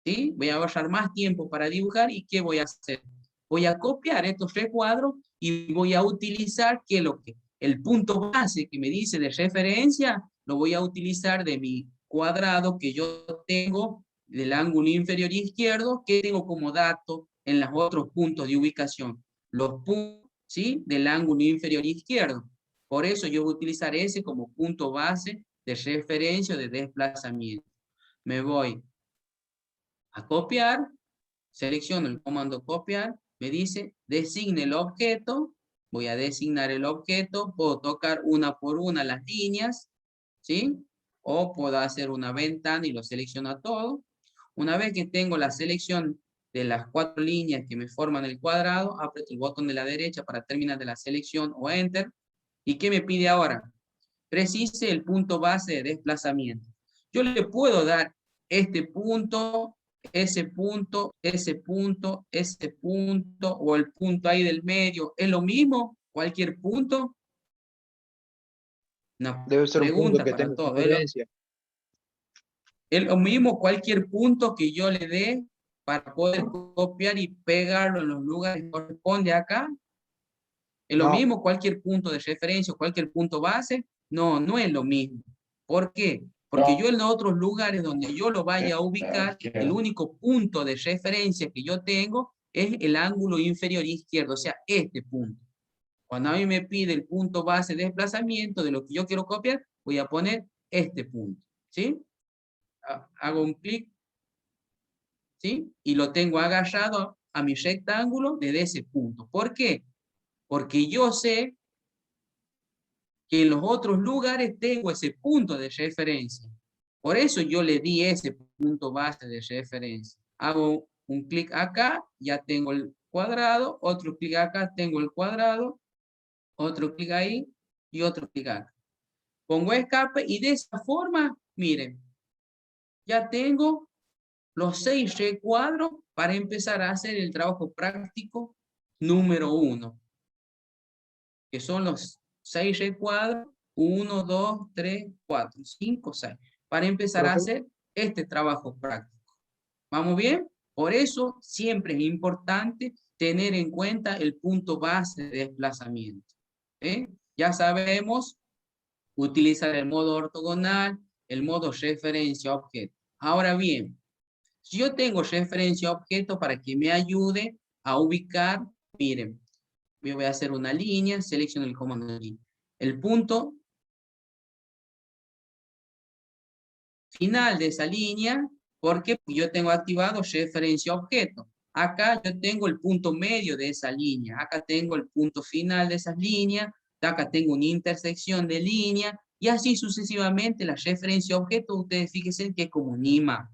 ¿Sí? Voy a ahorrar más tiempo para dibujar y ¿qué voy a hacer? Voy a copiar estos recuadros y voy a utilizar el punto base que me dice de referencia, lo voy a utilizar de mi cuadrado que yo tengo del ángulo inferior izquierdo, que tengo como dato en los otros puntos de ubicación. Los puntos, ¿sí? Del ángulo inferior izquierdo. Por eso yo voy a utilizar ese como punto base de referencia o de desplazamiento. Me voy a copiar, selecciono el comando copiar, me dice designe el objeto, voy a designar el objeto, puedo tocar una por una las líneas, ¿sí? O puedo hacer una ventana y lo selecciona todo. Una vez que tengo la selección de las 4 líneas que me forman el cuadrado, aprieto el botón de la derecha para terminar de la selección o Enter. ¿Y qué me pide ahora? Precise el punto base de desplazamiento. Yo le puedo dar este punto, ese punto, ese punto, ese punto, o el punto ahí del medio. ¿Es lo mismo? ¿Cualquier punto? Una Debe ser un punto pregunta que para tenga todos. referencia. ¿Es lo mismo cualquier punto que yo le dé para poder copiar y pegarlo en los lugares que corresponde acá? ¿Es lo No. mismo cualquier punto de referencia o cualquier punto base? No, no es lo mismo. ¿Por qué? Porque yo en los otros lugares donde yo lo vaya a ubicar, el único punto de referencia que yo tengo es el ángulo inferior izquierdo, o sea, este punto. Cuando a mí me pide el punto base de desplazamiento de lo que yo quiero copiar, voy a poner este punto, ¿sí? Hago un clic, ¿sí? Y lo tengo agarrado a mi rectángulo desde ese punto. ¿Por qué? Porque yo sé que en los otros lugares tengo ese punto de referencia. Por eso yo le di ese punto base de referencia. Hago un clic acá, ya tengo el cuadrado, otro clic acá, tengo el cuadrado, otro clic ahí y otro clic acá. Pongo escape y de esa forma, miren, ya tengo los 6 recuadros para empezar a hacer el trabajo práctico número 1, que son los 6 recuadros, 1, 2, 3, 4, 5, 6, para empezar a hacer este trabajo práctico. ¿Vamos bien? Por eso siempre es importante tener en cuenta el punto base de desplazamiento. Ya sabemos utilizar el modo ortogonal, el modo referencia objeto. Ahora bien, si yo tengo referencia objeto para que me ayude a ubicar, miren, yo voy a hacer una línea, selecciono el comando de línea. El punto final de esa línea, porque yo tengo activado referencia objeto. Acá yo tengo el punto medio de esa línea, acá tengo el punto final de esas líneas, acá tengo una intersección de línea, y así sucesivamente la referencia objeto, ustedes fíjense que es como un imán.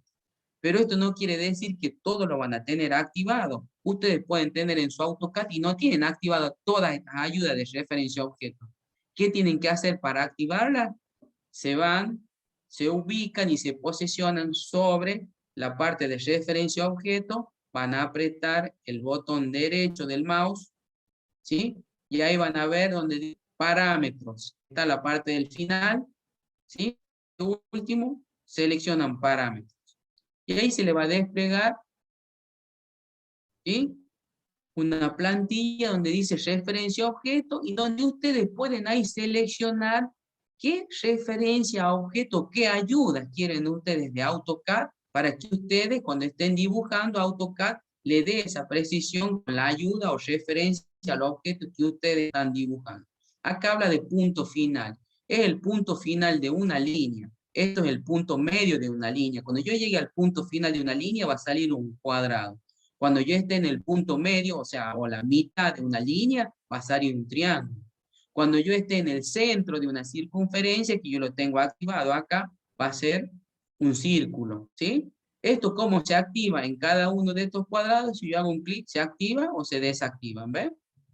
Pero esto no quiere decir que todos lo van a tener activado. Ustedes pueden tener en su AutoCAD y no tienen activado toda esta ayuda de referencia objeto. ¿Qué tienen que hacer para activarla? se ubican y se posicionan sobre la parte de referencia a objeto, van a apretar el botón derecho del mouse, ¿sí? Y ahí van a ver donde dice parámetros. Está la parte del final, ¿sí? Último, seleccionan parámetros. Y ahí se le va a desplegar, ¿sí? Una plantilla donde dice referencia a objeto y donde ustedes pueden ahí seleccionar qué referencia a objeto, qué ayuda quieren ustedes de AutoCAD para que ustedes cuando estén dibujando AutoCAD le dé esa precisión con la ayuda o referencia al objeto que ustedes están dibujando. Acá habla de punto final. Es el punto final de una línea. Esto es el punto medio de una línea. Cuando yo llegue al punto final de una línea va a salir un cuadrado. Cuando yo esté en el punto medio, o sea, o la mitad de una línea, va a salir un triángulo. Cuando yo esté en el centro de una circunferencia, que yo lo tengo activado acá, va a ser un círculo, ¿sí? Esto cómo se activa en cada uno de estos cuadrados, si yo hago un clic, se activa o se desactiva, ¿ves?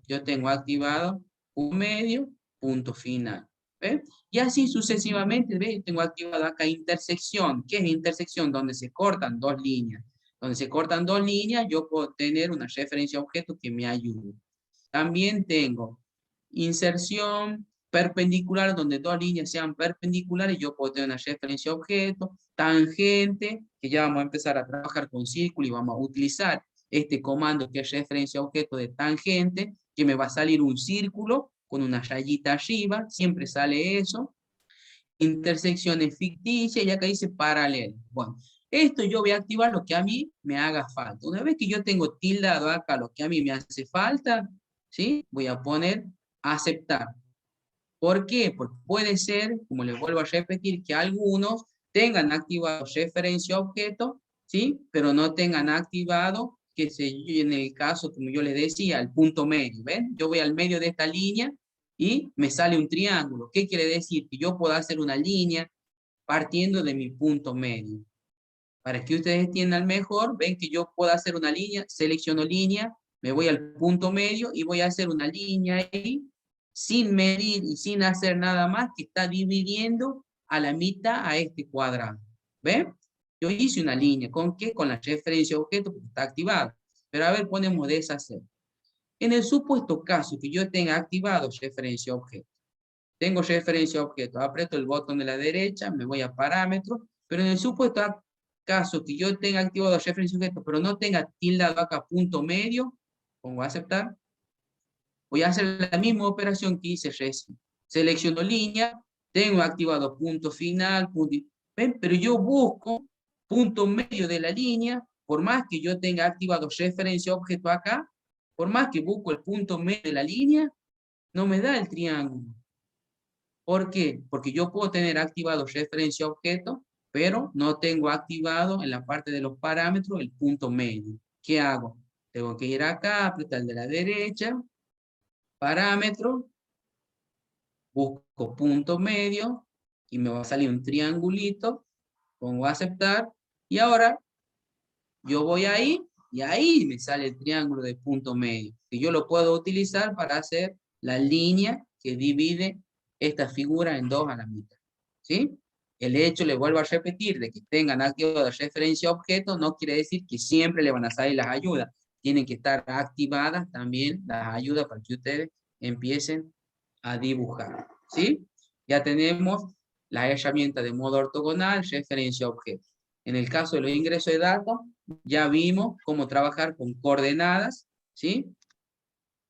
Yo tengo activado un medio, punto final, ¿ves? Y así sucesivamente, ¿ves? Tengo activado acá intersección. ¿Qué es intersección? Donde se cortan dos líneas. Donde se cortan dos líneas, yo puedo tener una referencia a objeto que me ayude. También tengo inserción perpendicular, donde dos líneas sean perpendiculares, yo puedo tener una referencia a objeto. Tangente, que ya vamos a empezar a trabajar con círculo y vamos a utilizar este comando que es referencia a objeto de tangente, que me va a salir un círculo con una rayita arriba, siempre sale eso. Intersecciones ficticias, y acá dice paralelo. Bueno, esto yo voy a activar lo que a mí me haga falta. Una vez que yo tengo tildado acá lo que a mí me hace falta, ¿sí? Voy a poner aceptar. ¿Por qué? Porque puede ser, como les vuelvo a repetir, que algunos tengan activado referencia a objeto, ¿sí? Pero no tengan activado, que se, en el caso, como yo les decía, el punto medio, ¿ven? Yo voy al medio de esta línea y me sale un triángulo. ¿Qué quiere decir? Que yo puedo hacer una línea partiendo de mi punto medio. Para que ustedes entiendan mejor, ven que yo puedo hacer una línea, selecciono línea, me voy al punto medio y voy a hacer una línea ahí, sin medir y sin hacer nada más, que está dividiendo a la mitad a este cuadrado. ¿Ven? Yo hice una línea, ¿con qué? Con la referencia objeto, porque está activado. Pero a ver, ponemos deshacer. En el supuesto caso que yo tenga activado referencia objeto, tengo referencia objeto, aprieto el botón de la derecha, me voy a parámetros, pero en el supuesto caso que yo tenga activado referencia objeto, pero no tenga tildado acá punto medio, pongo a aceptar, voy a hacer la misma operación que hice recién. Selecciono línea, tengo activado punto final, ¿ven? Pero yo busco punto medio de la línea, por más que yo tenga activado referencia objeto acá, por más que busco el punto medio de la línea, no me da el triángulo. ¿Por qué? Porque yo puedo tener activado referencia a objeto, pero no tengo activado en la parte de los parámetros el punto medio. ¿Qué hago? Tengo que ir acá, apretar el de la derecha, parámetro, busco punto medio, y me va a salir un triangulito, pongo a aceptar, y ahora yo voy ahí, y ahí me sale el triángulo de punto medio, que yo lo puedo utilizar para hacer la línea que divide esta figura en dos a la mitad, ¿sí? El hecho, le vuelvo a repetir, de que tengan activado de referencia a objeto, no quiere decir que siempre le van a salir las ayudas. Tienen que estar activadas también las ayudas para que ustedes empiecen a dibujar, ¿sí? Ya tenemos la herramienta de modo ortogonal, referencia a objeto. En el caso de los ingresos de datos, ya vimos cómo trabajar con coordenadas, ¿sí?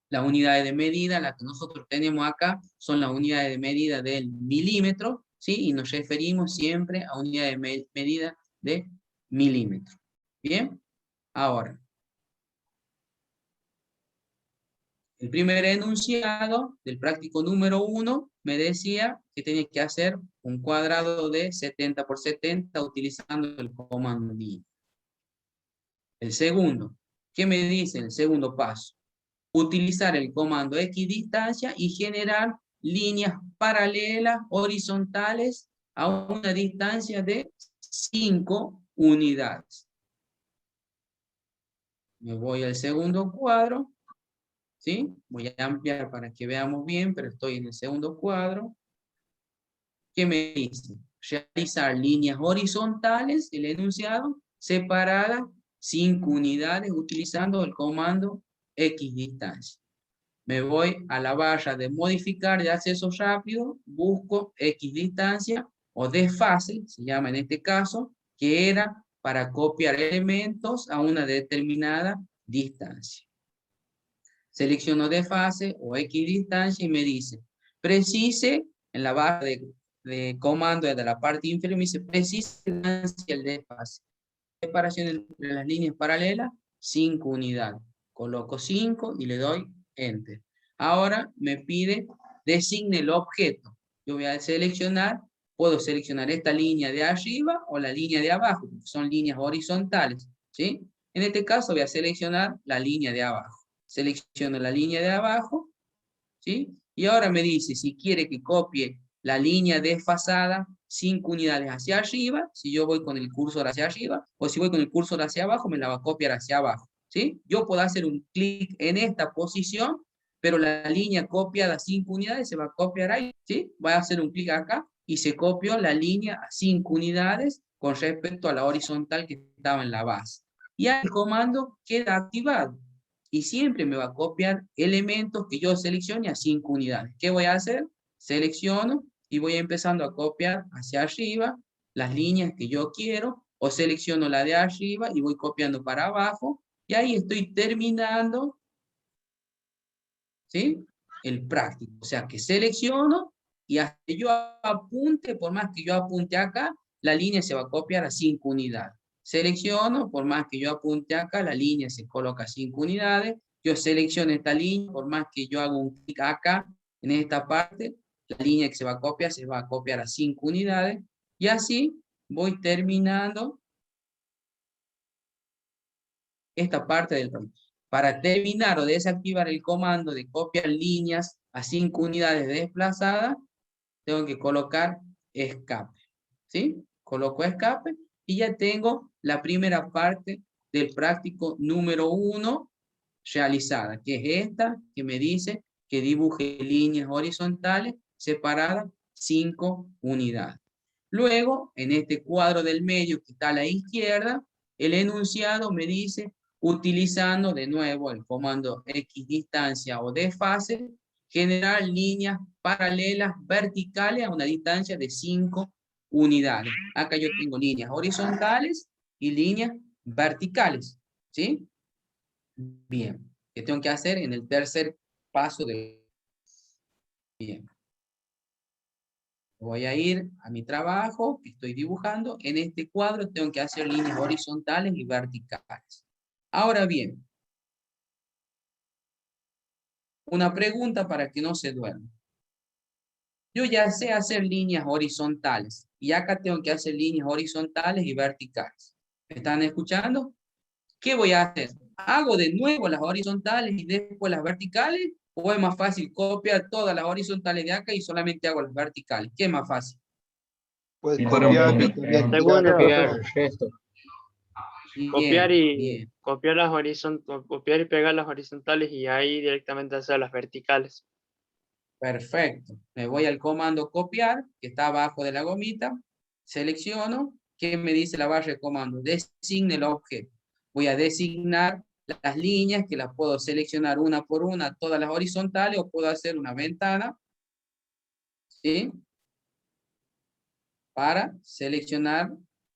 Las unidades de medida, las que nosotros tenemos acá, son las unidades de medida del milímetro, ¿sí? Y nos referimos siempre a unidades de medida de milímetro. ¿Bien? Ahora, el primer enunciado del práctico número 1 me decía que tenía que hacer un cuadrado de 70 por 70 utilizando el comando línea. El segundo, ¿qué me dice el segundo paso? Utilizar el comando equidistancia y generar líneas paralelas horizontales a una distancia de 5 unidades. Me voy al segundo cuadro, ¿sí? Voy a ampliar para que veamos bien, pero estoy en el segundo cuadro. ¿Qué me dice? Realizar líneas horizontales, el enunciado, separadas 5 unidades utilizando el comando equidistancia. Me voy a la barra de modificar de acceso rápido, busco equidistancia o desfase, se llama en este caso, que era para copiar elementos a una determinada distancia. Selecciono desfase o equidistancia y me dice, precise, en la barra de comando de la parte inferior, me dice, precise el desfase. Separación entre las líneas paralelas, 5 unidades. Coloco 5 y le doy Enter. Ahora me pide, designe el objeto. Yo voy a seleccionar, puedo seleccionar esta línea de arriba o la línea de abajo, son líneas horizontales, ¿sí? En este caso voy a seleccionar la línea de abajo. Selecciono la línea de abajo, ¿sí? Y ahora me dice si quiere que copie la línea desfasada 5 unidades hacia arriba, si yo voy con el cursor hacia arriba, o si voy con el cursor hacia abajo, me la va a copiar hacia abajo, ¿sí? Yo puedo hacer un clic en esta posición, pero la línea copiada a 5 unidades se va a copiar ahí, ¿sí? Voy a hacer un clic acá y se copió la línea a 5 unidades con respecto a la horizontal que estaba en la base. Y el comando queda activado. Y siempre me va a copiar elementos que yo seleccione a 5 unidades. ¿Qué voy a hacer? Selecciono y voy empezando a copiar hacia arriba las líneas que yo quiero, o selecciono la de arriba y voy copiando para abajo, y ahí estoy terminando, ¿sí? El práctico. O sea, que selecciono y hasta que yo apunte, por más que yo apunte acá, la línea se va a copiar a 5 unidades. Selecciono, por más que yo apunte acá, la línea se coloca a 5 unidades. Yo selecciono esta línea, por más que yo haga un clic acá, en esta parte, la línea que se va a copiar a 5 unidades. Y así voy terminando esta parte del programa. Para terminar o desactivar el comando de copiar líneas a 5 unidades desplazadas, tengo que colocar escape, ¿sí? Coloco escape y ya tengo la primera parte del práctico número 1 realizada, que es esta, que me dice que dibuje líneas horizontales separadas 5 unidades. Luego, en este cuadro del medio que está a la izquierda, el enunciado me dice, utilizando de nuevo el comando equidistancia o desfase, generar líneas paralelas verticales a una distancia de 5 unidades. Acá yo tengo líneas horizontales y líneas verticales, ¿sí? Bien. ¿Qué tengo que hacer en el tercer paso de... Bien. Voy a ir a mi trabajo que estoy dibujando. En este cuadro tengo que hacer líneas horizontales y verticales. Ahora bien, una pregunta para que no se duerma. Yo ya sé hacer líneas horizontales y acá tengo que hacer líneas horizontales y verticales. ¿Me están escuchando? ¿Qué voy a hacer? ¿Hago de nuevo las horizontales y después las verticales? ¿O es más fácil copiar todas las horizontales de acá y solamente hago las verticales? ¿Qué es más fácil? Puedes Mejor un copiar y poquito. también Segundo, tirar. profe. Esto. Copiar Bien, y bien. copiar y pegar las horizontales y ahí directamente hacer las verticales. Perfecto. Me voy al comando copiar, que está abajo de la gomita. Selecciono. ¿Qué me dice la barra de comando? Designe el objeto. Voy a designar las líneas que las puedo seleccionar una por una, todas las horizontales, o puedo hacer una ventana, ¿sí? Para seleccionar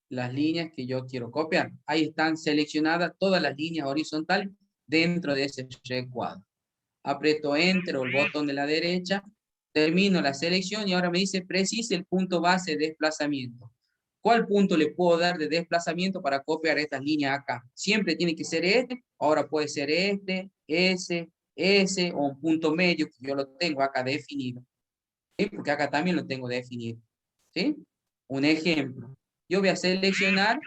las líneas que yo quiero copiar. Ahí están seleccionadas todas las líneas horizontales dentro de ese recuadro. Aprieto Enter o el botón de la derecha, termino la selección y ahora me dice precise el punto base de desplazamiento. ¿Cuál punto le puedo dar de desplazamiento para copiar estas líneas acá? Siempre tiene que ser este, ahora puede ser este, ese o un punto medio que yo lo tengo acá definido. ¿Sí? Porque acá también lo tengo definido. ¿Sí? Un ejemplo. Yo voy a seleccionar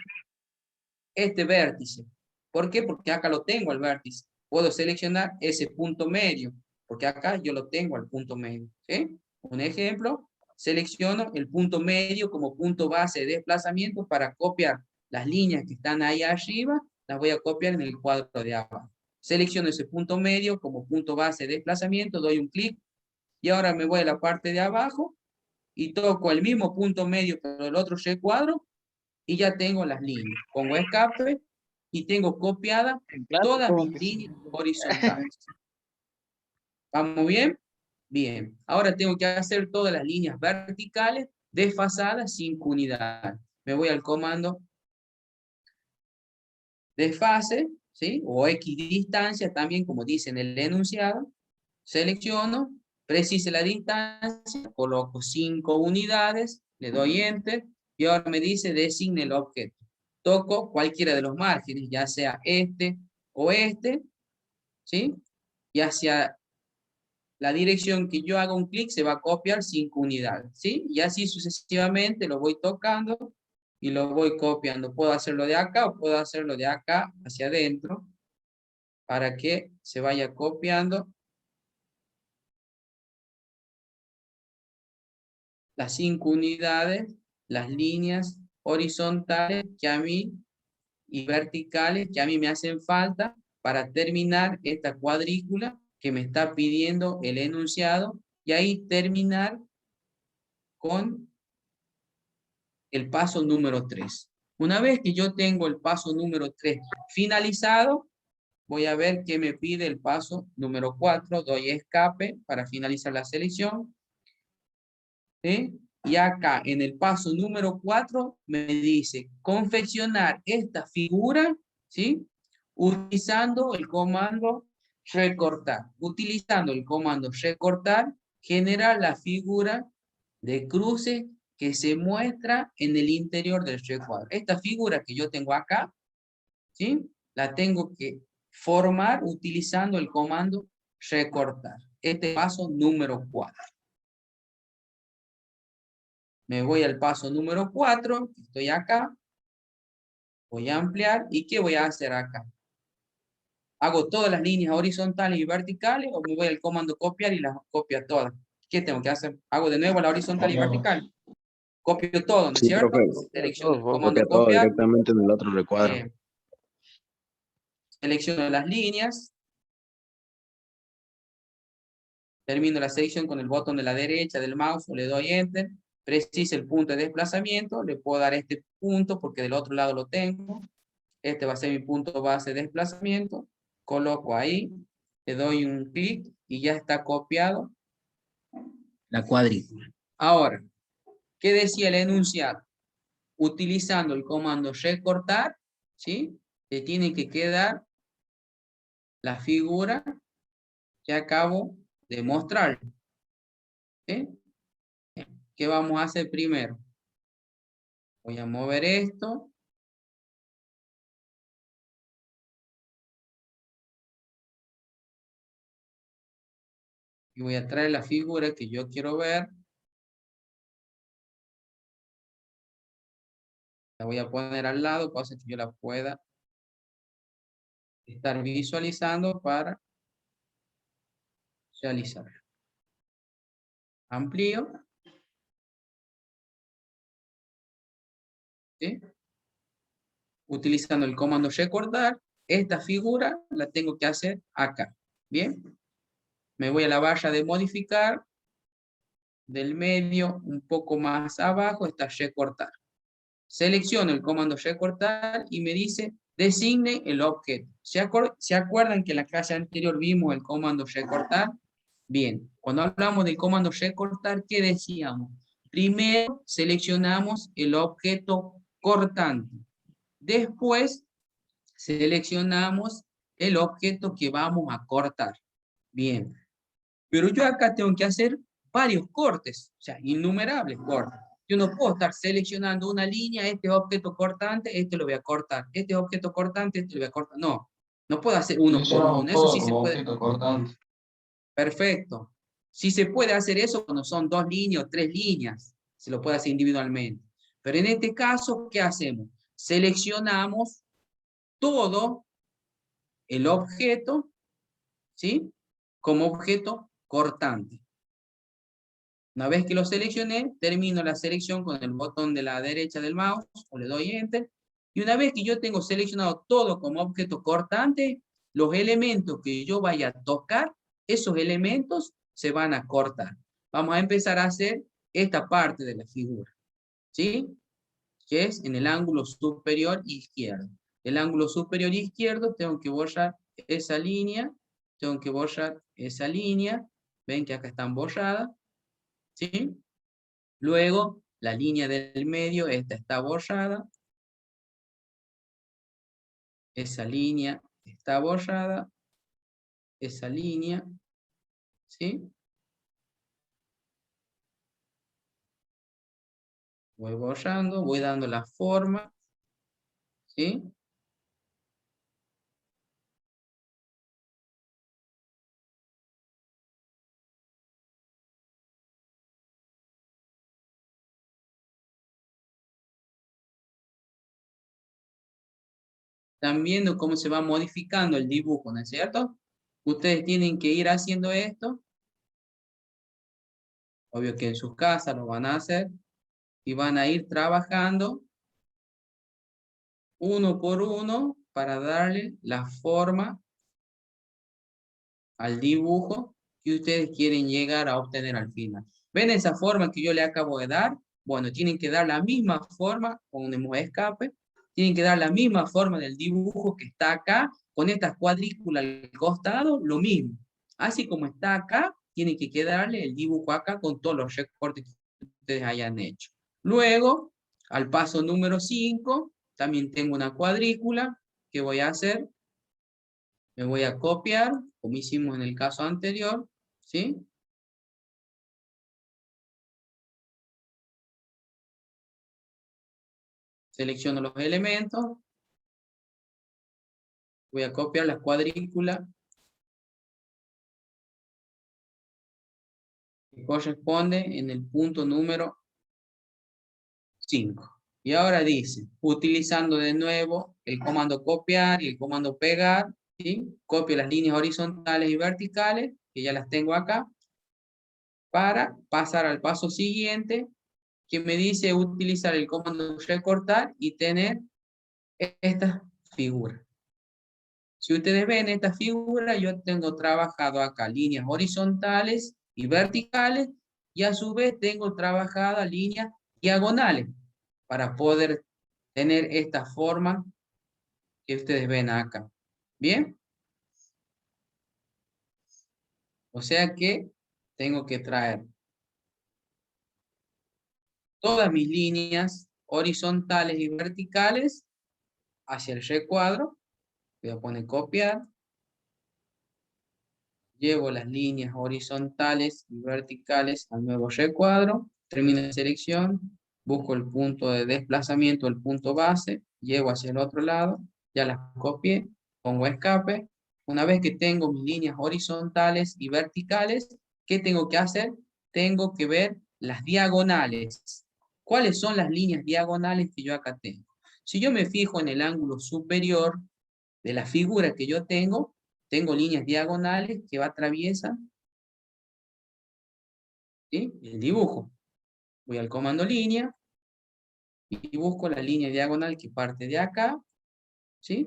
este vértice. ¿Por qué? Porque acá lo tengo el vértice. Puedo seleccionar ese punto medio, porque acá yo lo tengo al punto medio. ¿Sí? Un ejemplo, selecciono el punto medio como punto base de desplazamiento para copiar las líneas que están ahí arriba, las voy a copiar en el cuadro de abajo. Selecciono ese punto medio como punto base de desplazamiento, doy un clic, y ahora me voy a la parte de abajo, y toco el mismo punto medio pero el otro recuadro y ya tengo las líneas. Pongo escape y tengo copiadas todas mis líneas horizontales. ¿Vamos bien? Bien. Ahora tengo que hacer todas las líneas verticales desfasadas 5 unidades. Me voy al comando desfase, ¿sí? O equidistancia también, como dice en el enunciado. Selecciono, precise la distancia, coloco 5 unidades, le doy Enter, y ahora me dice designe el objeto. Toco cualquiera de los márgenes, ya sea este o este, ¿sí? Y hacia la dirección que yo haga un clic se va a copiar 5 unidades, ¿sí? Y así sucesivamente lo voy tocando y lo voy copiando. Puedo hacerlo de acá o puedo hacerlo de acá hacia adentro para que se vaya copiando las 5 unidades, las líneas horizontales que a mí y verticales que a mí me hacen falta para terminar esta cuadrícula que me está pidiendo el enunciado y ahí terminar con el paso número 3. Una vez que yo tengo el paso número 3 finalizado, voy a ver qué me pide el paso número 4, doy escape para finalizar la selección. ¿Sí? Y acá en el paso número 4 me dice confeccionar esta figura, ¿sí? Utilizando el comando recortar. Utilizando el comando recortar, genera la figura de cruce que se muestra en el interior del recuadro. Esta figura que yo tengo acá, ¿sí? La tengo que formar utilizando el comando recortar. Este paso número 4. Me voy al paso número 4, estoy acá, voy a ampliar, ¿y qué voy a hacer acá? ¿Hago todas las líneas horizontales y verticales o me voy al comando copiar y las copio todas? ¿Qué tengo que hacer? ¿Hago de nuevo la horizontal y vertical? Copio todo, ¿no es Sí, cierto? profe. Selecciono el comando Copia todo copiar. directamente en el otro recuadro. Selecciono las líneas. Termino la selección con el botón de la derecha del mouse o le doy Enter. Preciso el punto de desplazamiento. Le puedo dar este punto porque del otro lado lo tengo. Este va a ser mi punto base de desplazamiento. Coloco ahí. Le doy un clic y ya está copiado la cuadrícula. Ahora, ¿qué decía el enunciado? Utilizando el comando recortar, ¿sí? Te tiene que quedar la figura que acabo de mostrar. ¿Sí? ¿Qué vamos a hacer primero? Voy a mover esto. Y voy a traer la figura que yo quiero ver. La voy a poner al lado, cosa que yo la pueda estar visualizando para realizar. Amplío. ¿Sí? Utilizando el comando recortar, esta figura la tengo que hacer acá. Bien. Me voy a la barra de modificar. Del medio, un poco más abajo, está recortar. Selecciono el comando recortar y me dice designe el objeto. ¿Se acuerdan que en la clase anterior vimos el comando recortar? Bien, cuando hablamos del comando recortar, ¿qué decíamos? Primero seleccionamos el objeto cortante. Después seleccionamos el objeto que vamos a cortar. Bien, pero yo acá tengo que hacer varios cortes, o sea, innumerables cortes. Yo no puedo estar seleccionando una línea, este objeto cortante, este lo voy a cortar, este objeto cortante, este lo voy a cortar. No, no puedo hacer uno por uno. Eso sí se puede. Perfecto. Sí se puede hacer eso cuando son 2 líneas o 3 líneas. Se lo puede hacer individualmente. Pero en este caso, ¿qué hacemos? Seleccionamos todo el objeto, ¿sí? Como objeto cortante. Una vez que lo seleccioné, termino la selección con el botón de la derecha del mouse, o le doy Enter, y una vez que yo tengo seleccionado todo como objeto cortante, los elementos que yo vaya a tocar, esos elementos se van a cortar. Vamos a empezar a hacer esta parte de la figura, ¿sí? Que es en el ángulo superior izquierdo. El ángulo superior izquierdo tengo que borrar esa línea, tengo que borrar esa línea, ven que acá están borradas, ¿sí? Luego, la línea del medio, esta está borrada, esa línea está borrada, esa línea, ¿sí? Voy borrando, voy dando la forma, ¿sí? Están viendo cómo se va modificando el dibujo, ¿no es cierto? Ustedes tienen que ir haciendo esto. Obvio que en sus casas lo van a hacer. Y van a ir trabajando uno por uno para darle la forma al dibujo que ustedes quieren llegar a obtener al final. ¿Ven esa forma que yo le acabo de dar? Bueno, tienen que dar la misma forma con un escape. Tienen que dar la misma forma del dibujo que está acá, con estas cuadrículas al costado, lo mismo. Así como está acá, tiene que quedarle el dibujo acá con todos los recortes que ustedes hayan hecho. Luego, al paso número 5, también tengo una cuadrícula que voy a hacer. Me voy a copiar, como hicimos en el caso anterior, ¿sí? Selecciono los elementos. Voy a copiar la cuadrícula que corresponde en el punto número 5. Y ahora dice, utilizando de nuevo el comando copiar y el comando pegar, ¿sí? Copio las líneas horizontales y verticales, que ya las tengo acá, para pasar al paso siguiente, que me dice utilizar el comando recortar y tener esta figura. Si ustedes ven esta figura, yo tengo trabajado acá líneas horizontales y verticales, y a su vez tengo trabajadas líneas diagonales, para poder tener esta forma que ustedes ven acá. ¿Bien? O sea que tengo que traer todas mis líneas horizontales y verticales hacia el recuadro. Voy a poner copiar. Llevo las líneas horizontales y verticales al nuevo recuadro. Termino la selección. Busco el punto de desplazamiento, el punto base. Llevo hacia el otro lado. Ya las copié. Pongo escape. Una vez que tengo mis líneas horizontales y verticales, ¿qué tengo que hacer? Tengo que ver las diagonales. ¿Cuáles son las líneas diagonales que yo acá tengo? Si yo me fijo en el ángulo superior de la figura que yo tengo líneas diagonales que atraviesan, ¿sí? El dibujo. Voy al comando línea y busco la línea diagonal que parte de acá, ¿sí?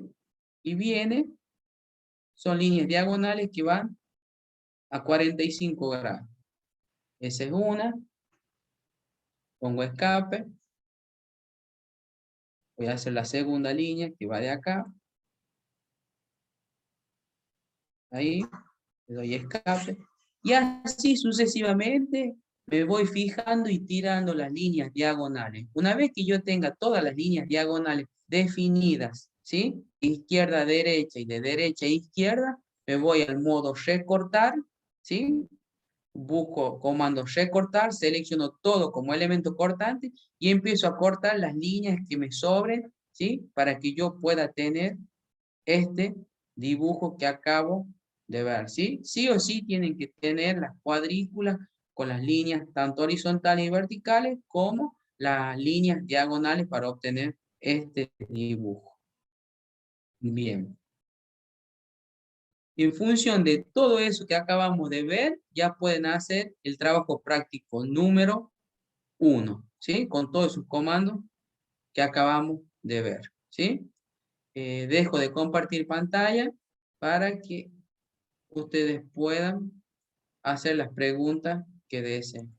Y viene, son líneas diagonales que van a 45 grados. Esa es una. Pongo escape. Voy a hacer la segunda línea que va de acá. Ahí. Le doy escape. Y así sucesivamente me voy fijando y tirando las líneas diagonales. Una vez que yo tenga todas las líneas diagonales definidas, ¿sí? Izquierda a derecha y de derecha a izquierda, me voy al modo recortar, ¿sí? Busco comando recortar, selecciono todo como elemento cortante y empiezo a cortar las líneas que me sobren, ¿sí? Para que yo pueda tener este dibujo que acabo de ver, ¿sí? Sí o sí tienen que tener las cuadrículas con las líneas tanto horizontales y verticales como las líneas diagonales para obtener este dibujo. Bien. En función de todo eso que acabamos de ver, ya pueden hacer el trabajo práctico número 1, ¿sí? Con todos sus comandos que acabamos de ver, ¿sí? Dejo de compartir pantalla para que ustedes puedan hacer las preguntas que deseen.